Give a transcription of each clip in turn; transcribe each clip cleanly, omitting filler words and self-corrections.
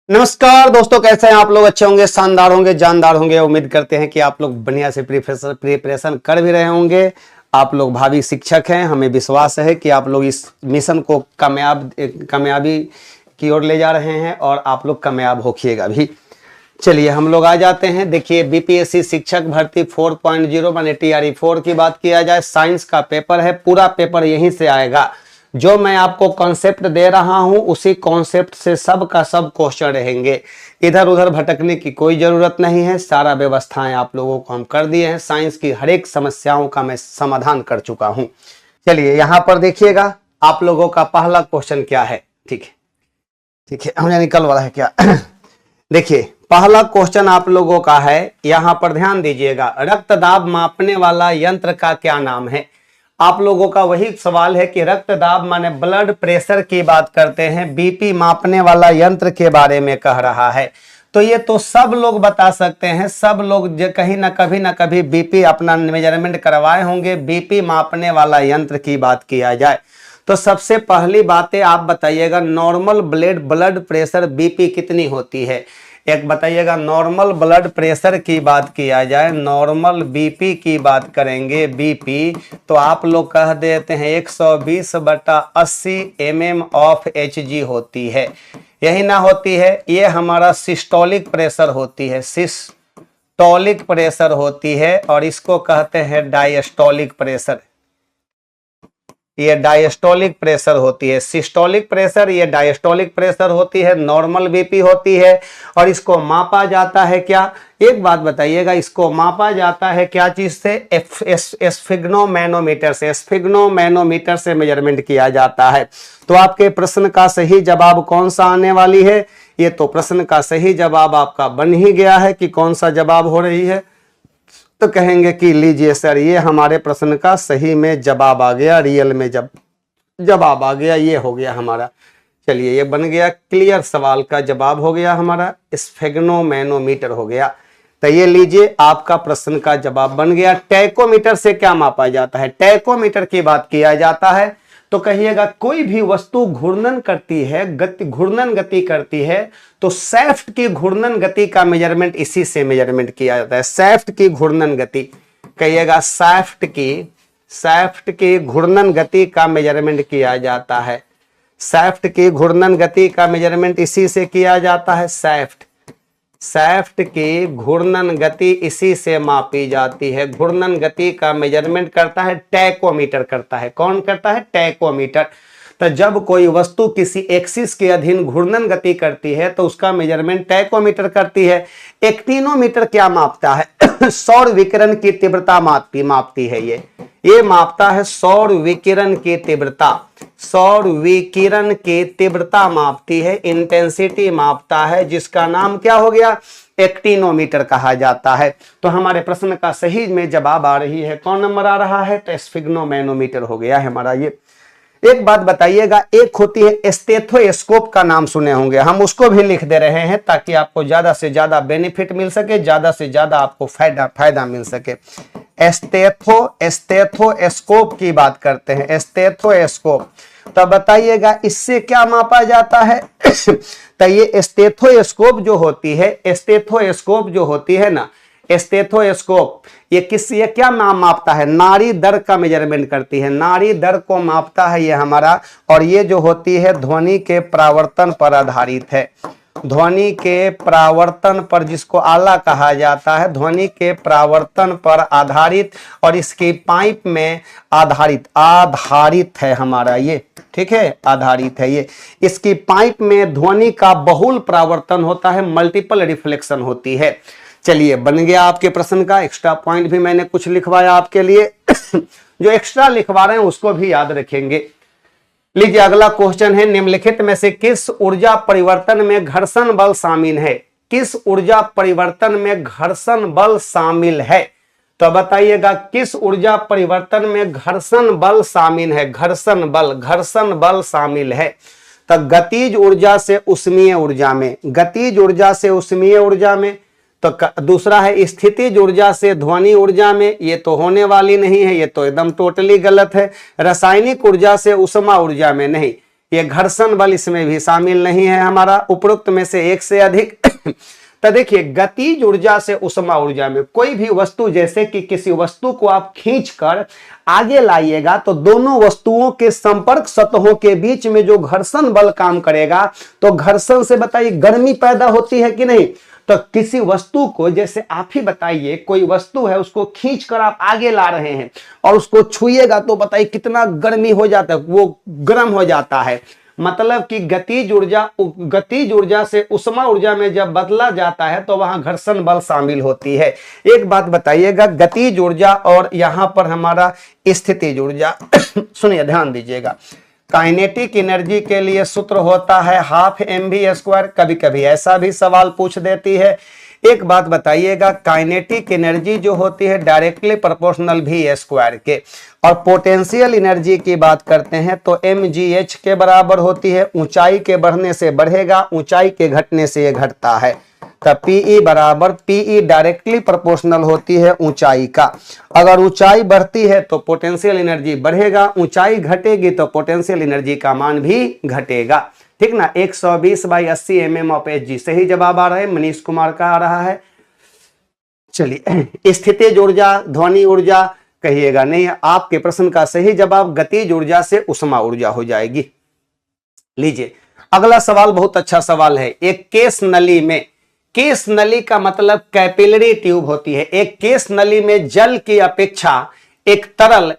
नमस्कार दोस्तों, कैसे हैं आप लोग? अच्छे होंगे, शानदार होंगे, जानदार होंगे। उम्मीद करते हैं कि आप लोग बढ़िया से प्रिपरेशन कर भी रहे होंगे। आप लोग भावी शिक्षक हैं। हमें विश्वास है कि आप लोग इस मिशन को कामयाबी की ओर ले जा रहे हैं और आप लोग कामयाब होखिएगा भी। चलिए हम लोग आ जाते हैं। देखिए, बीपीएससी शिक्षक भर्ती 4.0 माने TRE 4 की बात किया जाए, साइंस का पेपर है। पूरा पेपर यहीं से आएगा। जो मैं आपको कॉन्सेप्ट दे रहा हूं उसी कॉन्सेप्ट से सब का सब क्वेश्चन रहेंगे। इधर उधर भटकने की कोई जरूरत नहीं है। सारा व्यवस्थाएं आप लोगों को हम कर दिए हैं। साइंस की हर एक समस्याओं का मैं समाधान कर चुका हूं। चलिए यहां पर देखिएगा, आप लोगों का पहला क्वेश्चन क्या है। ठीक है, हमें निकल वाला है क्या? देखिए, पहला क्वेश्चन आप लोगों का है, यहां पर ध्यान दीजिएगा। रक्तदाब मापने वाला यंत्र का क्या नाम है? आप लोगों का वही सवाल है कि रक्तदाब माने ब्लड प्रेशर की बात करते हैं, बीपी मापने वाला यंत्र के बारे में कह रहा है। तो ये तो सब लोग बता सकते हैं। सब लोग कहीं ना कभी बीपी अपना मेजरमेंट करवाए होंगे। बीपी मापने वाला यंत्र की बात किया जाए तो सबसे पहली बातें आप बताइएगा, नॉर्मल ब्लड प्रेशर बीपी कितनी होती है? एक बताइएगा, नॉर्मल ब्लड प्रेशर की बात किया जाए, नॉर्मल बीपी की बात करेंगे, बीपी तो आप लोग कह देते हैं 120/80 mm ऑफ Hg होती है। यही ना होती है, ये हमारा सिस्टोलिक प्रेशर होती है, सिस्टोलिक प्रेशर होती है। और इसको कहते हैं डायस्टोलिक प्रेशर। ये डायस्टोलिक प्रेशर होती है। सिस्टोलिक प्रेशर, ये डायस्टोलिक प्रेशर होती है। नॉर्मल बीपी होती है। और इसको मापा जाता है क्या? एक बात बताइएगा, इसको मापा जाता है क्या चीज से? स्फिग्नोमैनोमीटर से। स्फिग्नोमैनोमीटर से मेजरमेंट किया जाता है। तो आपके प्रश्न का सही जवाब कौन सा आने वाली है? ये तो प्रश्न का सही जवाब आपका बन ही गया है कि कौन सा जवाब हो रही है। तो कहेंगे कि लीजिए सर, ये हमारे प्रश्न का सही में जवाब आ गया, रियल में जवाब आ गया, ये हो गया हमारा। चलिए, ये बन गया क्लियर, सवाल का जवाब हो गया हमारा, स्फिग्नोमैनोमीटर हो गया। तो ये लीजिए, आपका प्रश्न का जवाब बन गया। टैकोमीटर से क्या मापा जाता है? टैकोमीटर की बात किया जाता है तो कहिएगा, कोई भी वस्तु घूर्णन करती है, घूर्णन गति करती है, तो सैफ्ट की घूर्णन गति का मेजरमेंट इसी से मेजरमेंट किया जाता है। सैफ्ट की घूर्णन गति, कहिएगा सैफ्ट की घूर्णन गति का मेजरमेंट किया जाता है। सैफ्ट की घूर्णन गति का मेजरमेंट इसी से किया जाता है। सैफ्ट की घूर्णन गति इसी से मापी जाती है। घूर्णन गति का मेजरमेंट करता है टैकोमीटर करता है। कौन करता है? टैकोमीटर। तो जब कोई वस्तु किसी एक्सिस के अधीन घूर्णन गति करती है तो उसका मेजरमेंट टैकोमीटर करती है। एक्टिनोमीटर क्या मापता है? सौर विकिरण की तीव्रता मापती है। ये मापता है सौर विकिरण की तीव्रता। सौर विकिरण की तीव्रता मापती है, इंटेंसिटी मापता है, जिसका नाम क्या हो गया? एक्टिनोमीटर कहा जाता है। तो हमारे प्रश्न का सही में जवाब आ रही है, कौन नंबर आ रहा है? तो स्फिग्नोमैनोमीटर हो गया है हमारा ये। एक बात बताइएगा, एक होती है स्टेथोस्कोप, का नाम सुने होंगे, हम उसको भी लिख दे रहे हैं ताकि आपको ज्यादा से ज्यादा बेनिफिट मिल सके, ज्यादा से ज्यादा आपको फायदा मिल सके। स्टेथोस्कोप की बात करते हैं, स्टेथोस्कोप। तो बताइएगा, इससे क्या मापा जाता है? तो ये स्टेथोस्कोप जो होती है ना, स्टेथोस्कोप ये क्या मापता है? नाड़ी दर का मेजरमेंट करती है। नाड़ी दर को मापता है ये हमारा। और ये जो होती है ध्वनि के परावर्तन पर आधारित है। ध्वनि के परावर्तन पर, जिसको आला कहा जाता है, ध्वनि के परावर्तन पर आधारित, और इसकी पाइप में आधारित है हमारा ये। ठीक है, आधारित है ये। इसकी पाइप में ध्वनि का बहुल परावर्तन होता है, मल्टीपल रिफ्लेक्शन होती है। चलिए, बन गया आपके प्रश्न का। एक्स्ट्रा पॉइंट भी मैंने कुछ लिखवाया आपके लिए। जो एक्स्ट्रा लिखवा रहे हैं उसको भी याद रखेंगे। लीजिए, अगला क्वेश्चन है, निम्नलिखित में से किस ऊर्जा परिवर्तन में घर्षण बल शामिल है? किस ऊर्जा परिवर्तन में घर्षण बल शामिल है? तो बताइएगा, किस ऊर्जा परिवर्तन में घर्षण बल शामिल है? घर्षण बल शामिल है। तो गतिज ऊर्जा से उष्मीय ऊर्जा में, गतिज ऊर्जा से उष्मीय ऊर्जा में। तो दूसरा है स्थितिज ऊर्जा से ध्वनि ऊर्जा में, ये तो होने वाली नहीं है, ये तो एकदम टोटली गलत है। रासायनिक ऊर्जा से उष्मा ऊर्जा में नहीं, ये घर्षण बल इसमें भी शामिल नहीं है हमारा, उपरोक्त में से एक से अधिक। तो देखिए गतिज ऊर्जा से उष्मा ऊर्जा में कोई भी वस्तु, जैसे कि किसी वस्तु को आप खींचकर आगे लाइएगा तो दोनों वस्तुओं के संपर्क सतहों के बीच में जो घर्षण बल काम करेगा, तो घर्षण से बताइए गर्मी पैदा होती है कि नहीं। तो किसी वस्तु को, जैसे आप ही बताइए कोई वस्तु है उसको खींचकर आप आगे ला रहे हैं और उसको छुइएगा तो बताइए कितना गर्मी हो जाता है, वो गर्म हो जाता है। मतलब कि गतिज ऊर्जा से उष्मा ऊर्जा में जब बदला जाता है तो वहां घर्षण बल शामिल होती है। एक बात बताइएगा, गतिज ऊर्जा और यहां पर हमारा स्थितिज ऊर्जा सुनिए ध्यान दीजिएगा। काइनेटिक एनर्जी के लिए सूत्र होता है हाफ mv²। कभी कभी ऐसा भी सवाल पूछ देती है। एक बात बताइएगा, काइनेटिक एनर्जी जो होती है डायरेक्टली प्रोपोर्शनल v² के, और पोटेंशियल एनर्जी की बात करते हैं तो mgh के बराबर होती है। ऊंचाई के बढ़ने से बढ़ेगा, ऊंचाई के घटने से ये घटता है। तब Pe बराबर Pe डायरेक्टली प्रोपोर्शनल होती है ऊंचाई का। अगर ऊंचाई बढ़ती है तो पोटेंशियल एनर्जी बढ़ेगा, ऊंचाई घटेगी तो पोटेंशियल एनर्जी का मान भी घटेगा। ठीक ना। 120/80 mm ऑफ Hg सही जवाब आ रहा है, मनीष कुमार का आ रहा है। चलिए स्थितिज ऊर्जा, ध्वनि ऊर्जा कहिएगा नहीं, आपके प्रश्न का सही जवाब गतिज ऊर्जा से उष्मा ऊर्जा हो जाएगी। लीजिए अगला सवाल बहुत अच्छा सवाल है। एक केस नली में, केस नली का मतलब कैपिलरी ट्यूब होती है। एक केस नली में जल की अपेक्षा एक तरल,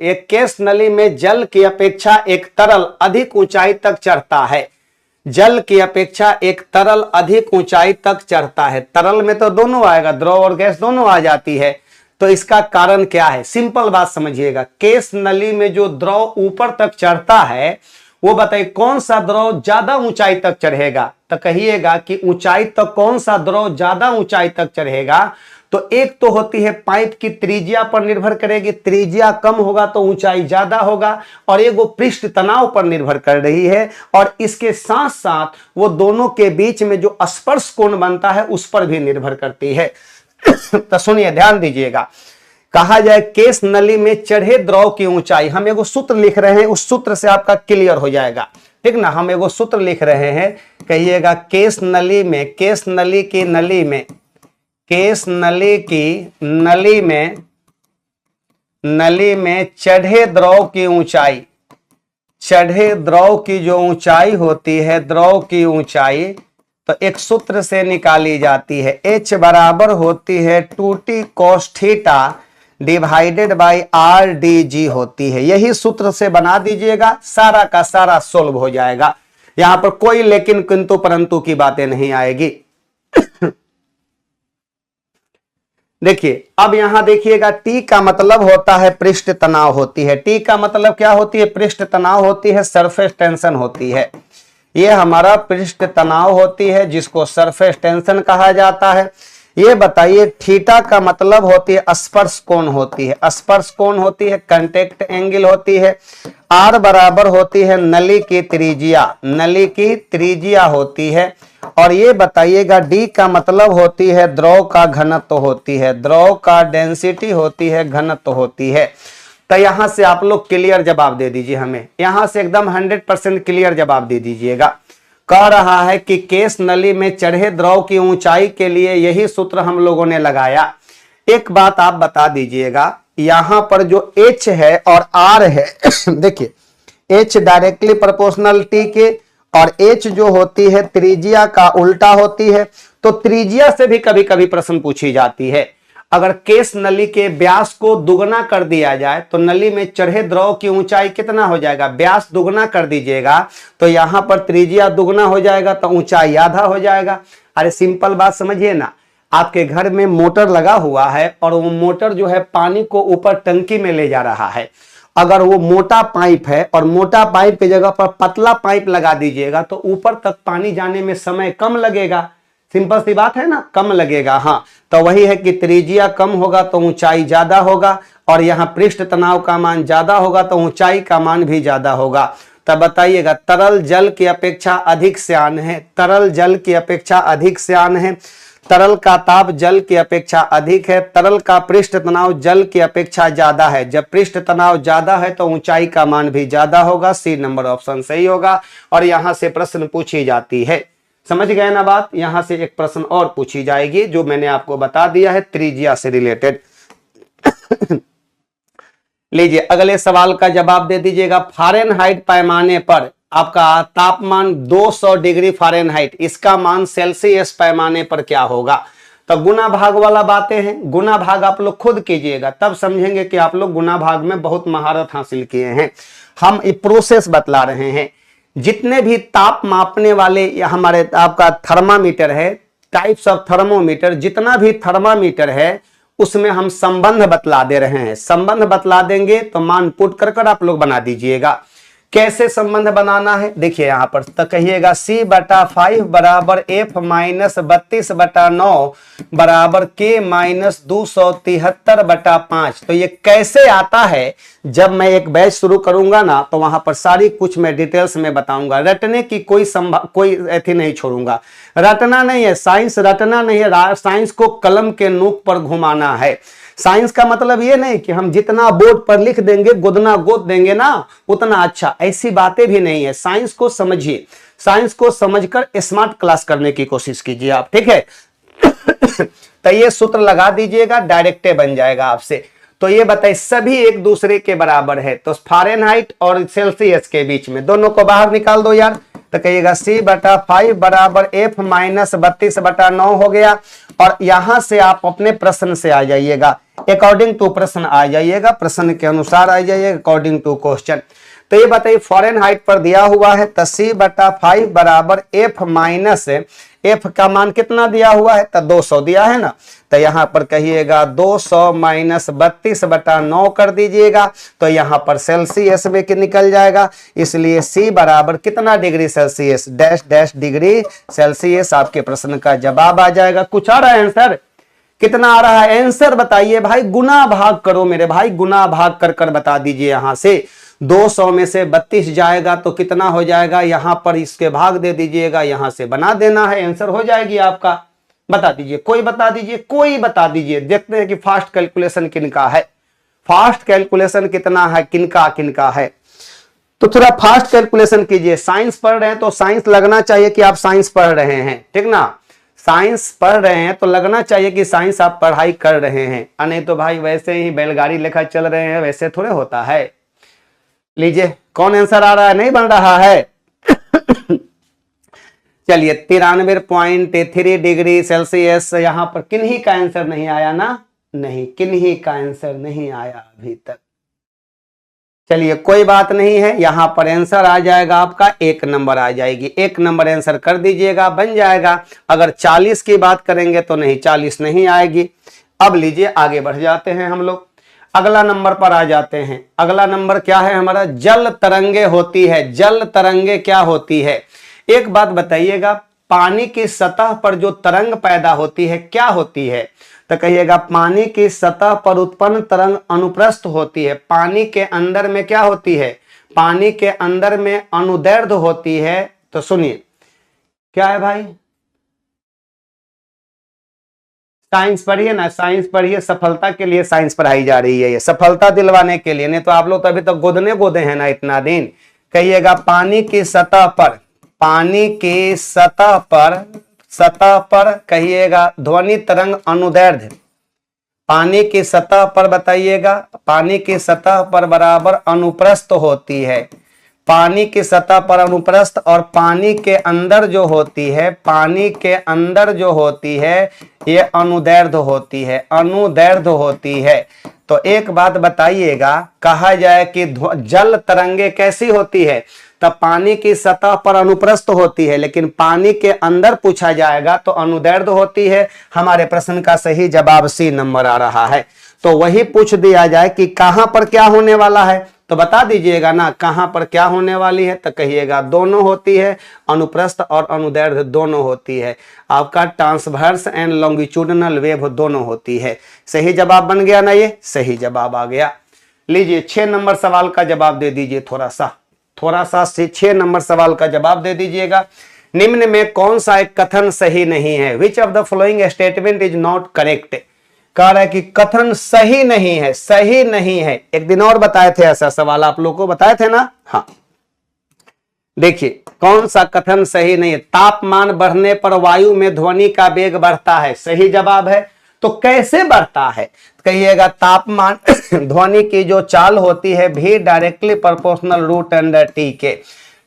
एक केस नली में जल की अपेक्षा एक तरल अधिक ऊंचाई तक चढ़ता है। जल की अपेक्षा एक तरल अधिक ऊंचाई तक चढ़ता है। तरल में तो दोनों आएगा, द्रव और गैस दोनों आ जाती है। तो इसका कारण क्या है? सिंपल बात समझिएगा, केस नली में जो द्रव ऊपर तक चढ़ता है वो बताइए कौन सा द्रव ज्यादा ऊंचाई तक चढ़ेगा। तो कहिएगा कि ऊंचाई तक कौन सा द्रव ज्यादा ऊंचाई तक चढ़ेगा। तो एक तो होती है पाइप की त्रिज्या पर निर्भर करेगी, त्रिज्या कम होगा तो ऊंचाई ज्यादा होगा, और एक वो पृष्ठ तनाव पर निर्भर कर रही है, और इसके साथ साथ वो दोनों के बीच में जो स्पर्श कोण बनता है उस पर भी निर्भर करती है। तो सुनिए ध्यान दीजिएगा, कहा जाए केस नली में चढ़े द्रव की ऊंचाई, हम एगो सूत्र लिख रहे हैं, उस सूत्र से आपका क्लियर हो जाएगा। ठीक ना। हम एगो सूत्र लिख रहे हैं, कहिएगा केस नली में, केस नली की नली में, केस नली की नली में चढ़े द्रव की ऊंचाई, चढ़े द्रव की जो ऊंचाई होती है, द्रव की ऊंचाई तो एक सूत्र से निकाली जाती है। H बराबर होती है 2t cos theta divided by RdG होती है। यही सूत्र से बना दीजिएगा, सारा का सारा सोल्व हो जाएगा। यहां पर कोई लेकिन किंतु परंतु की बातें नहीं आएगी। देखिए अब यहां देखिएगा, T का मतलब होता है पृष्ठ तनाव होती है। T का मतलब क्या होती है? पृष्ठ तनाव होती है, सरफेस टेंशन होती है। ये हमारा पृष्ठ तनाव होती है जिसको सरफेस टेंशन कहा जाता है। ये बताइए थीटा का मतलब होती है स्पर्श कोण होती है, स्पर्श कोण होती है, कांटेक्ट एंगल होती है। R बराबर होती है नली की त्रिज्या, नली की त्रिज्या होती है। और ये बताइएगा D का मतलब होती है द्रव का घनत्व होती है, द्रव का डेंसिटी होती है, घनत्व होती है। तो यहां से आप लोग क्लियर जवाब दे दीजिए, हमें यहां से एकदम 100% क्लियर जवाब दे दीजिएगा। कह रहा है कि केस नली में चढ़े द्रव की ऊंचाई के लिए यही सूत्र हम लोगों ने लगाया। एक बात आप बता दीजिएगा, यहां पर जो H है और R है देखिए H डायरेक्टली प्रोपोर्शनल T के, और H जो होती है त्रिज्या का उल्टा होती है। तो त्रिज्या से भी कभी कभी प्रश्न पूछी जाती है। अगर केस नली के व्यास को दुगना कर दिया जाए तो नली में चढ़े द्रव की ऊंचाई कितना हो जाएगा? व्यास दुगना कर दीजिएगा तो यहां पर त्रिज्या दुगना हो जाएगा तो ऊंचाई आधा हो जाएगा। अरे सिंपल बात समझिए ना, आपके घर में मोटर लगा हुआ है और वो मोटर जो है पानी को ऊपर टंकी में ले जा रहा है। अगर वो मोटा पाइप है और मोटा पाइप की जगह पर पतला पाइप लगा दीजिएगा तो ऊपर तक पानी जाने में समय कम लगेगा। सिंपल सी बात है ना, कम लगेगा। हाँ, तो वही है कि त्रिज्या कम होगा तो ऊंचाई ज्यादा होगा, और यहाँ पृष्ठ तनाव का मान ज्यादा होगा तो ऊंचाई का मान भी ज्यादा होगा। तब बताइएगा, तरल जल की अपेक्षा अधिक श्यान है, तरल जल की अपेक्षा अधिक श्यान है। तरल का ताप जल की अपेक्षा अधिक है, तरल का पृष्ठ तनाव जल की अपेक्षा ज्यादा है। जब पृष्ठ तनाव ज्यादा है तो ऊंचाई का मान भी ज्यादा होगा। सी नंबर ऑप्शन सही होगा। और यहां से प्रश्न पूछी जाती है, समझ गए ना बात। यहां से एक प्रश्न और पूछी जाएगी जो मैंने आपको बता दिया है त्रिज्या से रिलेटेड। लीजिए अगले सवाल का जवाब दे दीजिएगा। फारेनहाइट पैमाने पर आपका तापमान 200 डिग्री फारेनहाइट, इसका मान सेल्सियस पैमाने पर क्या होगा। तो गुना भाग वाला बातें हैं, गुना भाग आप लोग खुद कीजिएगा, तब समझेंगे कि आप लोग गुना भाग में बहुत महारत हासिल किए हैं। हम ये प्रोसेस बतला रहे हैं। जितने भी ताप मापने वाले हमारे आपका थर्मामीटर है, टाइप्स ऑफ थर्मोमीटर, जितना भी थर्मामीटर है उसमें हम संबंध बतला दे रहे हैं। संबंध बतला देंगे तो मान पुट कर कर आप लोग बना दीजिएगा। कैसे संबंध बनाना है देखिए यहां पर, तो कहिएगा C/5 बराबर F माइनस 32/9 बराबर K माइनस 273/5। तो ये कैसे आता है, जब मैं एक बैच शुरू करूंगा ना तो वहां पर सारी कुछ मैं डिटेल्स में बताऊंगा। रटने की कोई ऐसी नहीं छोड़ूंगा। रटना नहीं है, साइंस रटना नहीं है, साइंस को कलम के नोक पर घुमाना है। साइंस का मतलब ये नहीं कि हम जितना बोर्ड पर लिख देंगे गुदना गोद देंगे ना उतना अच्छा, ऐसी बातें भी नहीं है। साइंस को समझिए, साइंस को समझकर स्मार्ट क्लास करने की कोशिश कीजिए आप, ठीक है। तो ये सूत्र लगा दीजिएगा, डायरेक्टे बन जाएगा आपसे। तो ये बताइए सभी एक दूसरे के बराबर है, तो फारेनहाइट और सेल्सियस के बीच में दोनों को बाहर निकाल दो यार। तो कहिएगा C/5 बराबर F माइनस 32/9 हो गया। और यहां से आप अपने प्रश्न से आ जाइएगा, अकॉर्डिंग टू प्रश्न आ जाइएगा, प्रश्न के अनुसार आ जाइएगा, अकॉर्डिंग टू क्वेश्चन। तो ये बताइए फारेनहाइट पर दिया हुआ है, तो C/5 बराबर F माइनस F का मान कितना दिया हुआ है, तो 200 दिया है ना। तो यहां पर कहिएगा 200 माइनस 32/9 कर दीजिएगा, तो यहां पर सेल्सियस में निकल जाएगा। इसलिए C बराबर कितना degree Celsius, dash dash degree Celsius आपके प्रश्न का जवाब आ जाएगा। कुछ आ रहा है आंसर, कितना आ रहा है आंसर बताइए भाई। गुना भाग करो मेरे भाई, गुना भाग कर कर बता दीजिए। यहां से 200 में से 32 जाएगा तो कितना हो जाएगा, यहां पर इसके भाग दे दीजिएगा, यहां से बना देना है, आंसर हो जाएगी आपका। बता दीजिए, कोई बता दीजिए, कोई बता दीजिए। देखते हैं कि फास्ट कैलकुलेशन किनका है, फास्ट कैलकुलेशन कितना है, किनका किनका है। तो थोड़ा फास्ट कैलकुलेशन कीजिए। साइंस पढ़ रहे हैं तो साइंस लगना चाहिए कि आप साइंस पढ़ रहे हैं, ठीक ना। साइंस पढ़ रहे हैं तो लगना चाहिए कि साइंस आप पढ़ाई कर रहे हैं, नहीं तो भाई वैसे ही बैलगाड़ी लेखा चल रहे हैं, वैसे थोड़े होता है। लीजिए कौन आंसर आ रहा है, नहीं बन रहा है। चलिए 93.3 डिग्री सेल्सियस, यहां पर किन्हीं का आंसर नहीं आया ना, नहीं किन्हीं का आंसर नहीं आया अभी तक। चलिए कोई बात नहीं है, यहां पर आंसर आ जाएगा आपका 1 नंबर आ जाएगी। 1 नंबर आंसर कर दीजिएगा, बन जाएगा। अगर 40 की बात करेंगे तो नहीं, 40 नहीं आएगी। अब लीजिए आगे बढ़ जाते हैं हम लोग, अगला नंबर पर आ जाते हैं। अगला नंबर क्या है हमारा, जल तरंगे होती है। जल तरंगे क्या होती है, एक बात बताइएगा, पानी की सतह पर जो तरंग पैदा होती है क्या होती है, तो कहिएगा पानी की सतह पर उत्पन्न तरंग अनुप्रस्थ होती है। पानी के अंदर में क्या होती है, पानी के अंदर में अनुदैर्ध्य होती है। तो सुनिए क्या है भाई, साइंस पढ़िए ना, साइंस पढ़िए, सफलता के लिए साइंस पढ़ाई जा रही है, ये सफलता दिलवाने के लिए, नहीं तो आप लोग तो अभी तक गोदे हैं ना इतना दिन। कहिएगा पानी की सतह पर, पानी की सतह पर कहिएगा ध्वनि तरंग अनुदैर्ध्य, पानी की सतह पर बताइएगा, पानी की सतह पर बराबर अनुप्रस्थ होती है। पानी की सतह पर अनुप्रस्थ, और पानी के अंदर जो होती है, पानी के अंदर जो होती है ये अनुदैर्ध्य होती है, अनुदैर्ध्य होती है। तो एक बात बताइएगा, कहा जाए कि जल तरंगे कैसी होती है, तब पानी की सतह पर अनुप्रस्थ होती है, लेकिन पानी के अंदर पूछा जाएगा तो अनुदैर्ध्य होती है। हमारे प्रश्न का सही जवाब C नंबर आ रहा है। तो वही पूछ दिया जाए कि कहां पर क्या होने वाला है, तो बता दीजिएगा ना कहां पर क्या होने वाली है, तो कहिएगा दोनों होती है, अनुप्रस्थ और अनुदैर्ध्य दोनों होती है। आपका ट्रांसवर्स एंड लॉन्गिट्यूडिनल वेव दोनों होती है। सही जवाब बन गया ना, ये सही जवाब आ गया। लीजिए 6 नंबर सवाल का जवाब दे दीजिए, थोड़ा सा 6 नंबर सवाल का जवाब दे दीजिएगा। निम्न में कौन सा एक कथन सही नहीं है? Which of the following statement is not correct? कह रहा है कि कथन सही नहीं है, सही नहीं है। एक दिन और बताए थे ऐसा सवाल, आप लोगों को बताए थे ना। हाँ, देखिए कौन सा कथन सही नहीं है? तापमान बढ़ने पर वायु में ध्वनि का वेग बढ़ता है, सही जवाब है। तो कैसे बढ़ता है? कहिएगा तापमान ध्वनि की जो चाल होती है भी directly proportional root under T के।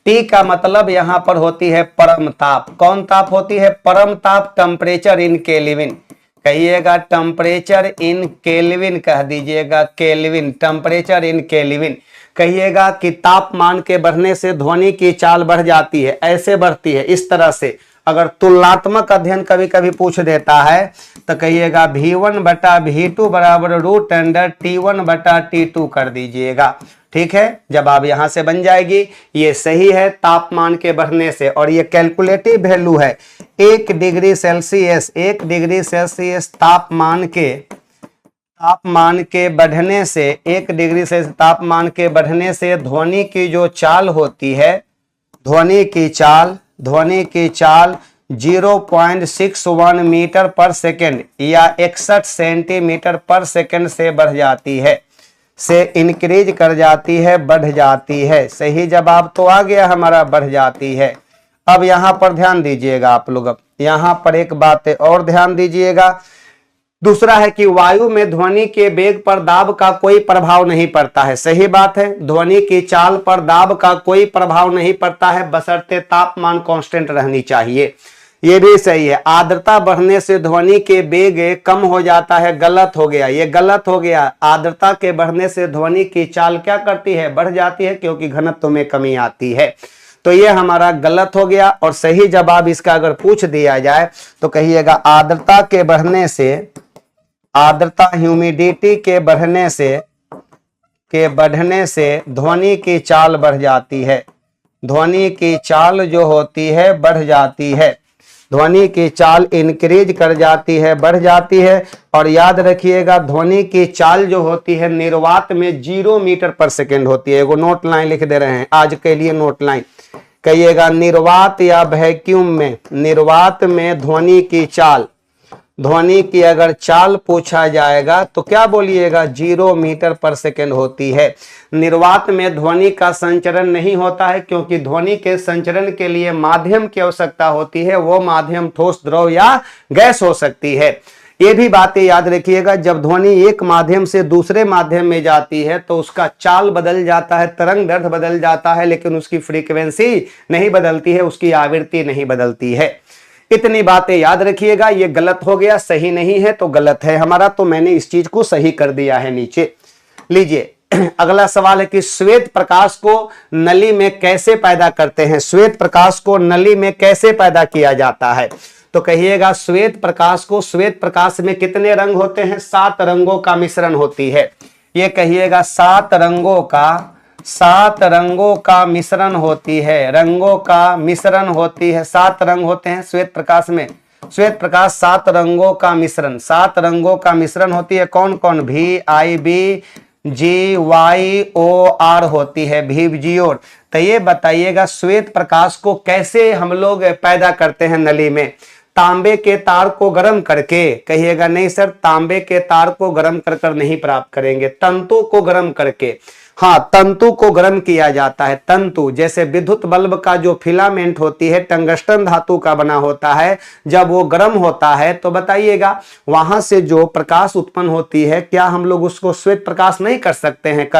टी का मतलब यहां पर होती है परम ताप। कौन ताप होती है? परम ताप, टेम्परेचर इन केल्विन। कहिएगा टेम्परेचर इन केल्विन, कह दीजिएगा केल्विन, टेम्परेचर इन केल्विन। कहिएगा कि तापमान के बढ़ने से ध्वनि की चाल बढ़ जाती है, ऐसे बढ़ती है इस तरह से। अगर तुलनात्मक अध्ययन कभी कभी पूछ देता है तो कहिएगा V1 बटा V2 बराबर रूट अंडर T1 बटा T2 कर दीजिएगा। ठीक है, जवाब यहां से बन जाएगी। ये सही है तापमान के बढ़ने से, और ये कैलकुलेटिव वैल्यू है 1 डिग्री सेल्सियस। 1 डिग्री सेल्सियस तापमान के बढ़ने से, 1 डिग्री सेल्सियस तापमान के बढ़ने से ध्वनि की जो चाल होती है, ध्वनि की चाल 0.61 मीटर पर सेकेंड या 61 सेंटीमीटर पर सेकेंड से बढ़ जाती है, से इंक्रीज कर जाती है, बढ़ जाती है। सही जवाब तो आ गया हमारा, बढ़ जाती है। अब यहां पर ध्यान दीजिएगा आप लोग, अब यहां पर एक बात और ध्यान दीजिएगा। दूसरा है कि वायु में ध्वनि के वेग पर दाब का कोई प्रभाव नहीं पड़ता है। सही बात है, ध्वनि की चाल पर दाब का कोई प्रभाव नहीं पड़ता है, बशर्ते तापमान कांस्टेंट रहनी चाहिए। ये भी सही है। आर्द्रता बढ़ने से ध्वनि के वेग कम हो जाता है, गलत हो गया, ये गलत हो गया। आर्द्रता के बढ़ने से ध्वनि की चाल क्या करती है? बढ़ जाती है, क्योंकि घनत्व में कमी आती है। तो ये हमारा गलत हो गया। और सही जवाब इसका अगर पूछ दिया जाए तो कहिएगा आर्द्रता के बढ़ने से, आर्द्रता ह्यूमिडिटी के बढ़ने से ध्वनि की चाल बढ़ जाती है। ध्वनि की चाल जो होती है बढ़ जाती है, ध्वनि की चाल इंक्रीज कर जाती है, बढ़ जाती है। और याद रखिएगा ध्वनि की चाल जो होती है निर्वात में 0 मीटर पर सेकेंड होती है। एगो नोट लाइन लिख दे रहे हैं आज के लिए, नोट लाइन। कहिएगा निर्वात या वैक्यूम में, निर्वात में ध्वनि की चाल, ध्वनि की अगर चाल पूछा जाएगा तो क्या बोलिएगा? 0 मीटर पर सेकेंड होती है। निर्वात में ध्वनि का संचरण नहीं होता है, क्योंकि ध्वनि के संचरण के लिए माध्यम की आवश्यकता होती है। वो माध्यम ठोस, द्रव या गैस हो सकती है। ये भी बातें याद रखिएगा। जब ध्वनि एक माध्यम से दूसरे माध्यम में जाती है तो उसका चाल बदल जाता है, तरंग दैर्ध्य बदल जाता है, लेकिन उसकी फ्रीक्वेंसी नहीं बदलती है, उसकी आवृत्ति नहीं बदलती है। इतनी बातें याद रखिएगा। ये गलत हो गया, सही नहीं है तो गलत है हमारा, तो मैंने इस चीज को सही कर दिया है नीचे। लीजिए अगला सवाल है कि श्वेत प्रकाश को नली में कैसे पैदा करते हैं? श्वेत प्रकाश को नली में कैसे पैदा किया जाता है? तो कहिएगा श्वेत प्रकाश में कितने रंग होते हैं? 7 रंगों का मिश्रण होती है। ये कहिएगा 7 रंगों का मिश्रण होती है, रंगों का मिश्रण होती है। 7 रंग होते हैं श्वेत प्रकाश में। श्वेत प्रकाश 7 रंगों का मिश्रण, 7 रंगों का मिश्रण होती है। कौन कौन? VIBGYOR होती है, VIBGYOR। तो ये बताइएगा श्वेत प्रकाश को कैसे हम लोग पैदा करते हैं नली में? तांबे के तार को गर्म करके? कहिएगा नहीं सर, तांबे के तार को गर्म कर नहीं प्राप्त करेंगे, तंतु को गर्म करके। हाँ, तंतु को गर्म किया जाता है। तंतु जैसे विद्युत बल्ब का जो फिलामेंट होती है टंगस्टन धातु का बना होता है, जब वो गर्म होता है तो बताइएगा वहां से जो प्रकाश उत्पन्न होती है, क्या हम लोग उसको श्वेत प्रकाश नहीं कर सकते हैं?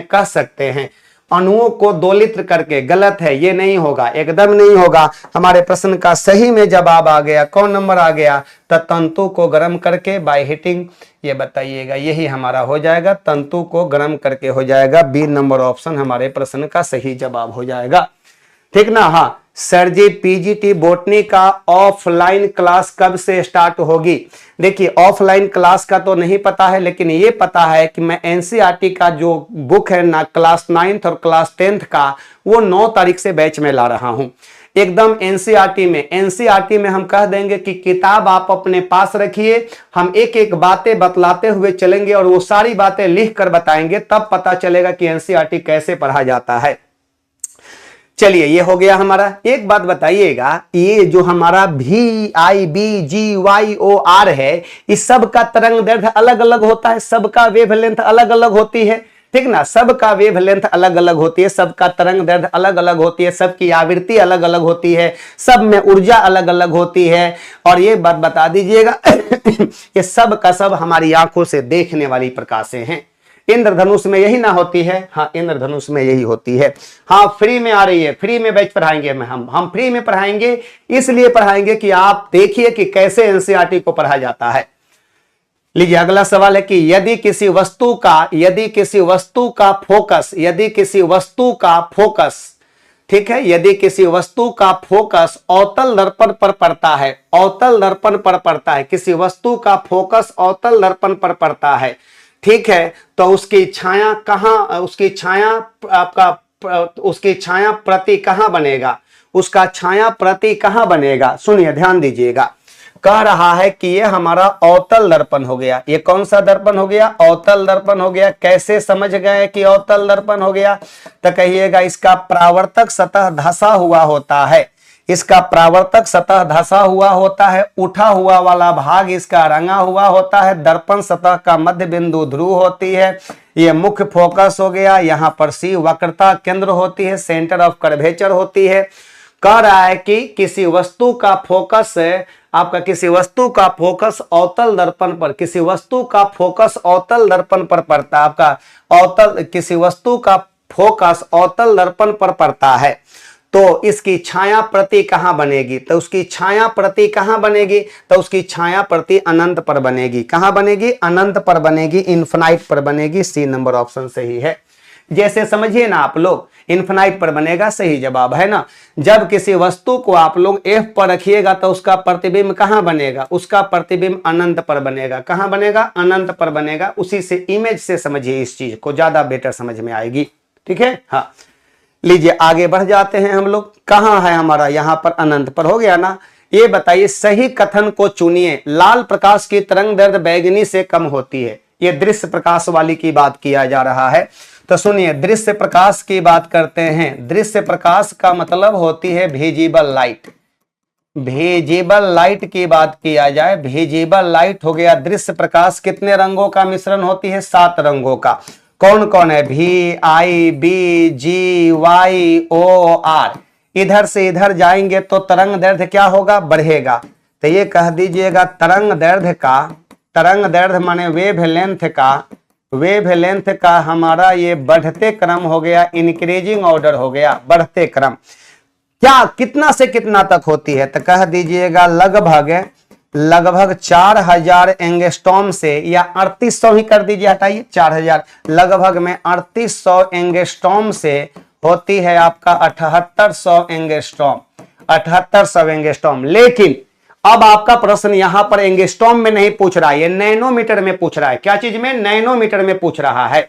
कह सकते हैं। अणुओं को दोलित्र करके? गलत है, ये नहीं होगा, एकदम नहीं होगा। हमारे प्रश्न का सही में जवाब आ गया। कौन नंबर आ गया? तो तंतु को गर्म करके, बाय हीटिंग। ये बताइएगा, यही हमारा हो जाएगा, तंतु को गर्म करके हो जाएगा। बी नंबर ऑप्शन हमारे प्रश्न का सही जवाब हो जाएगा। ठीक ना? हाँ सर जी, पीजीटी बॉटनी का ऑफलाइन क्लास कब से स्टार्ट होगी? देखिए ऑफलाइन क्लास का तो नहीं पता है, लेकिन ये पता है कि मैं एनसीईआरटी का जो बुक है ना, क्लास 9th और क्लास 10th का, वो 9 तारीख से बैच में ला रहा हूं। एकदम एनसीईआरटी में हम कह देंगे कि किताब आप अपने पास रखिए, हम एक एक बातें बतलाते हुए चलेंगे और वो सारी बातें लिख कर बताएंगे, तब पता चलेगा कि एनसीईआरटी कैसे पढ़ा जाता है। चलिए ये हो गया हमारा। एक बात बताइएगा, ये जो हमारा VIBGYOR है, इस सब का तरंग दैर्ध्य अलग अलग होता है, सबका वेवलेंथ अलग अलग होती है, ठीक ना, सबका वेवलेंथ अलग अलग होती है, सबका तरंग दैर्ध्य अलग अलग होती है, सबकी आवृत्ति अलग अलग होती है, सब में ऊर्जा अलग अलग होती है। और ये बात बता दीजिएगा ये सब का सब हमारी आंखों से देखने वाली प्रकाशें हैं। इंद्रधनुष में यही ना होती है? हाँ, इंद्रधनुष में यही होती है। हाँ, फ्री में आ रही है, फ्री में बैच पढ़ाएंगे हम फ्री में पढ़ाएंगे, इसलिए पढ़ाएंगे कि आप देखिए कि कैसे एनसीईआरटी को पढ़ा जाता है। लीजिए अगला सवाल है कि यदि किसी वस्तु का फोकस, ठीक है, यदि किसी वस्तु का फोकस अवतल दर्पण पर पड़ता है, किसी वस्तु का फोकस अवतल दर्पण पर पड़ता है, ठीक है, तो उसकी छाया प्रति कहां बनेगा? उसका छाया प्रति कहां बनेगा? सुनिए, ध्यान दीजिएगा। कह रहा है कि ये हमारा अवतल दर्पण हो गया। ये कौन सा दर्पण हो गया? अवतल दर्पण हो गया। कैसे समझ गए कि अवतल दर्पण हो गया? तो कहिएगा इसका परावर्तक सतह धंसा हुआ होता है, इसका परावर्तक सतह धंसा हुआ होता है, उठा हुआ वाला भाग इसका रंगा हुआ होता है, दर्पण सतह का मध्य बिंदु ध्रुव होती है, ये मुख्य फोकस हो गया, यहां पर सी वक्रता केंद्र होती है, सेंटर ऑफ कर्वेचर होती है। कह रहा है कि किसी वस्तु का फोकस अवतल दर्पण पर, किसी वस्तु का फोकस अवतल दर्पण पर पड़ता है, किसी वस्तु का फोकस अवतल दर्पण पर पड़ता है, तो इसकी छाया प्रति कहां बनेगी? तो उसकी छाया प्रति कहां बनेगी? तो उसकी छाया प्रति अनंत पर बनेगी। कहां बनेगी? अनंत पर बनेगी, इन्फिनाइट पर बनेगी। सी नंबर ऑप्शन सही है। जैसे समझिए ना आप लोग, इन्फिनाइट पर बनेगा, सही जवाब है ना। जब किसी वस्तु को आप लोग F पर रखिएगा तो उसका प्रतिबिंब कहां बनेगा? उसका प्रतिबिंब अनंत पर बनेगा। कहां बनेगा? अनंत पर बनेगा। उसी से इमेज से समझिए, इस चीज को ज्यादा बेटर समझ में आएगी, ठीक है। हाँ, लीजिए आगे बढ़ जाते हैं हम लोग। कहां है हमारा? यहां पर अनंत पर हो गया ना। ये बताइए, सही कथन को चुनिए। लाल प्रकाश की तरंग दैर्ध्य बैगनी से कम होती है। ये दृश्य प्रकाश वाली की बात किया जा रहा है। तो सुनिए, दृश्य प्रकाश की बात करते हैं। दृश्य प्रकाश का मतलब होती है विजिबल लाइट। विजिबल लाइट की बात किया जाए, विजिबल लाइट हो गया दृश्य प्रकाश। कितने रंगों का मिश्रण होती है? 7 रंगों का। कौन कौन है? VIBGYOR। इधर से इधर जाएंगे तो तरंग दैर्ध्य क्या होगा? बढ़ेगा। तो ये कह दीजिएगा तरंग दैर्ध्य माने वेवलेंथ का हमारा ये बढ़ते क्रम हो गया, इंक्रीजिंग ऑर्डर हो गया, बढ़ते क्रम। क्या कितना से कितना तक होती है? तो कह दीजिएगा लगभग 4000 एंगस्ट्रॉम से, या 3800 ही कर दीजिए, हटाइए 4000, लगभग में 3800 एंगस्ट्रॉम से होती है आपका 7800 एंगस्ट्रॉम। लेकिन अब आपका प्रश्न यहां पर एंगस्ट्रॉम में नहीं पूछ रहा है, ये नैनोमीटर में पूछ रहा है। क्या चीज में? नैनोमीटर में पूछ रहा है।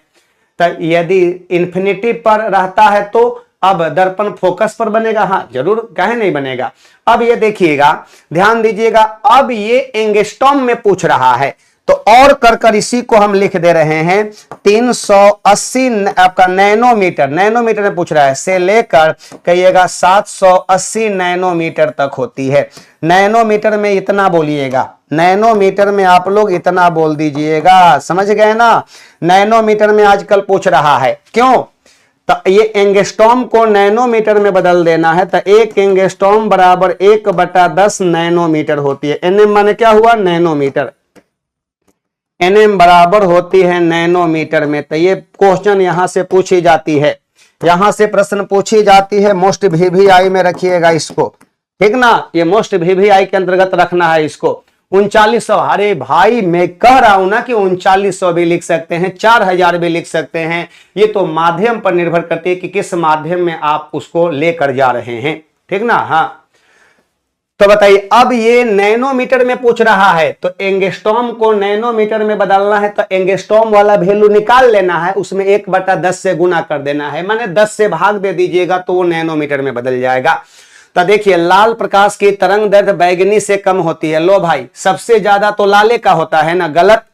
तो यदि इन्फिनिटी पर रहता है तो अब दर्पण फोकस पर बनेगा। हाँ जरूर, काहे नहीं बनेगा। अब ये देखिएगा, ध्यान दीजिएगा, अब ये एंगस्ट्रॉम में पूछ रहा है, तो और कर इसी को हम लिख दे रहे हैं 380 आपका नैनोमीटर में पूछ रहा है, से लेकर कहिएगा 780 नैनोमीटर तक होती है। नैनोमीटर में इतना बोलिएगा, नैनोमीटर में आप लोग इतना बोल दीजिएगा, समझ गए ना। नैनोमीटर में आजकल पूछ रहा है, क्यों? तो ये एंगस्ट्रॉम को नैनोमीटर में बदल देना है, तो 1 एंगस्ट्रॉम बराबर 1/10 नैनोमीटर होती है। एनएम माने क्या हुआ? नैनोमीटर। एनएम बराबर होती है नैनोमीटर में। तो ये क्वेश्चन यहां से पूछी जाती है, यहां से प्रश्न पूछी जाती है। मोस्ट VVI में रखिएगा इसको, ठीक ना। ये मोस्ट VVI के अंतर्गत रखना है इसको। 3900, अरे भाई मैं कह रहा हूं ना कि 3900 भी लिख सकते हैं, 4000 भी लिख सकते हैं। ये तो माध्यम पर निर्भर करती है कि किस माध्यम में आप उसको लेकर जा रहे हैं, ठीक ना। हाँ, तो बताइए, अब ये नैनोमीटर में पूछ रहा है, तो एंगस्ट्रॉम को नैनोमीटर में बदलना है, तो एंगस्ट्रॉम वाला वैल्यू निकाल लेना है, उसमें 1/10 से गुना कर देना है, माने 10 से भाग दे दीजिएगा तो वो नैनोमीटर में बदल जाएगा। तो देखिए, लाल प्रकाश की तरंग दैर्ध्य बैगनी से कम होती है। लो भाई, सबसे ज्यादा तो लाले का होता है ना, गलत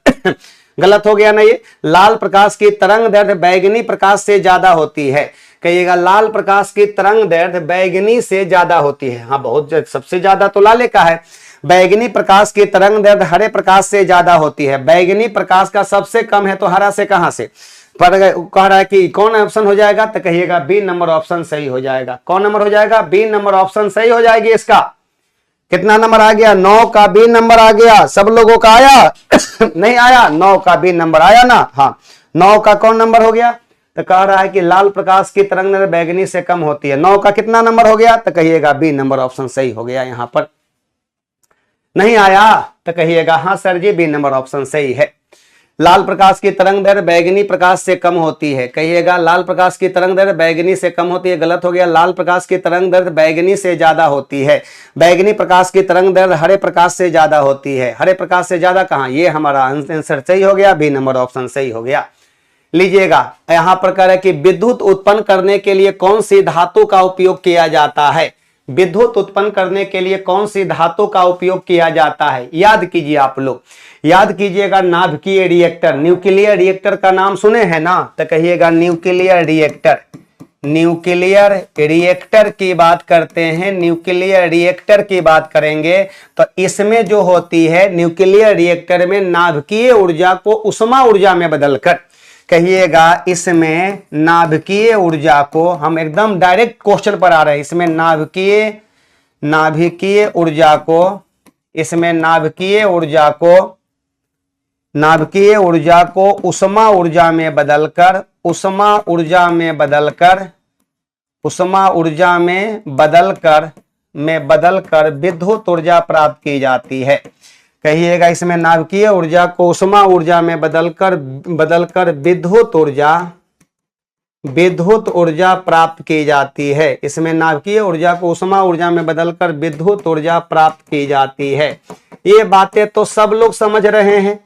गलत हो गया ना। ये लाल प्रकाश की तरंग दैर्ध्य बैगनी प्रकाश से ज्यादा होती है। कहिएगा लाल प्रकाश की तरंग दैर्ध्य बैगनी से ज्यादा होती है। हाँ बहुत सबसे ज्यादा तो लाले का है। बैगनी प्रकाश की तरंग दैर्ध्य हरे प्रकाश से ज्यादा होती है। बैगनी प्रकाश का सबसे कम है तो हरा से कहां से पर कह रहा है कि कौन ऑप्शन हो जाएगा, तो कहिएगा बी नंबर ऑप्शन सही हो जाएगा। कौन नंबर हो जाएगा, बी नंबर ऑप्शन सही हो जाएगी। इसका कितना नंबर आ गया, 9 का बी नंबर आ गया। सब लोगों का आया नहीं आया, 9 का बी नंबर आया ना। हाँ 9 का कौन नंबर हो गया, तो कह रहा है कि लाल प्रकाश की तरंग दैर्ध्य बैगनी से कम होती है। 9 का कितना नंबर हो गया, तो कहिएगा बी नंबर ऑप्शन सही हो गया। यहां पर नहीं आया तो कहिएगा हाँ सर जी बी नंबर ऑप्शन सही है। लाल प्रकाश की तरंग दैर्ध्य बैगनी प्रकाश से कम होती है, कहिएगा लाल प्रकाश की तरंग दैर्ध्य बैगनी से कम होती है। गलत हो गया, लाल प्रकाश की तरंग दैर्ध्य बैगनी से ज्यादा होती है। बैगनी प्रकाश की तरंग दैर्ध्य हरे प्रकाश से ज्यादा होती है। हरे प्रकाश से ज्यादा कहां, ये हमारा आंसर सही हो गया, बी नंबर ऑप्शन सही हो गया। लीजिएगा यहां पर कह रहे कि विद्युत उत्पन्न करने के लिए कौन सी धातु का उपयोग किया जाता है। विद्युत उत्पन्न करने के लिए कौन सी धातु का उपयोग किया जाता है, याद कीजिए आप लोग, याद कीजिएगा नाभिकीय रिएक्टर। न्यूक्लियर रिएक्टर का नाम सुने हैं ना, तो कहिएगा न्यूक्लियर रिएक्टर। न्यूक्लियर रिएक्टर की बात करते हैं, न्यूक्लियर रिएक्टर की बात करेंगे तो इसमें जो होती है न्यूक्लियर रिएक्टर में नाभिकीय ऊर्जा को उष्मा ऊर्जा में बदलकर, कहिएगा इसमें नाभिकीय ऊर्जा को, हम एकदम डायरेक्ट क्वेश्चन पर आ रहे हैं, इसमें नाभिकीय ऊर्जा को, इसमें नाभिकीय ऊर्जा को उष्मा ऊर्जा में बदलकर, उष्मा ऊर्जा में बदलकर विद्युत ऊर्जा प्राप्त की जाती है। कहिएगा इसमें नाभिकीय ऊर्जा को उष्मा ऊर्जा में बदलकर विद्युत ऊर्जा प्राप्त की जाती है। इसमें नाभिकीय ऊर्जा को उष्मा ऊर्जा में बदलकर विद्युत ऊर्जा प्राप्त की जाती है। ये बातें तो सब लोग समझ रहे हैं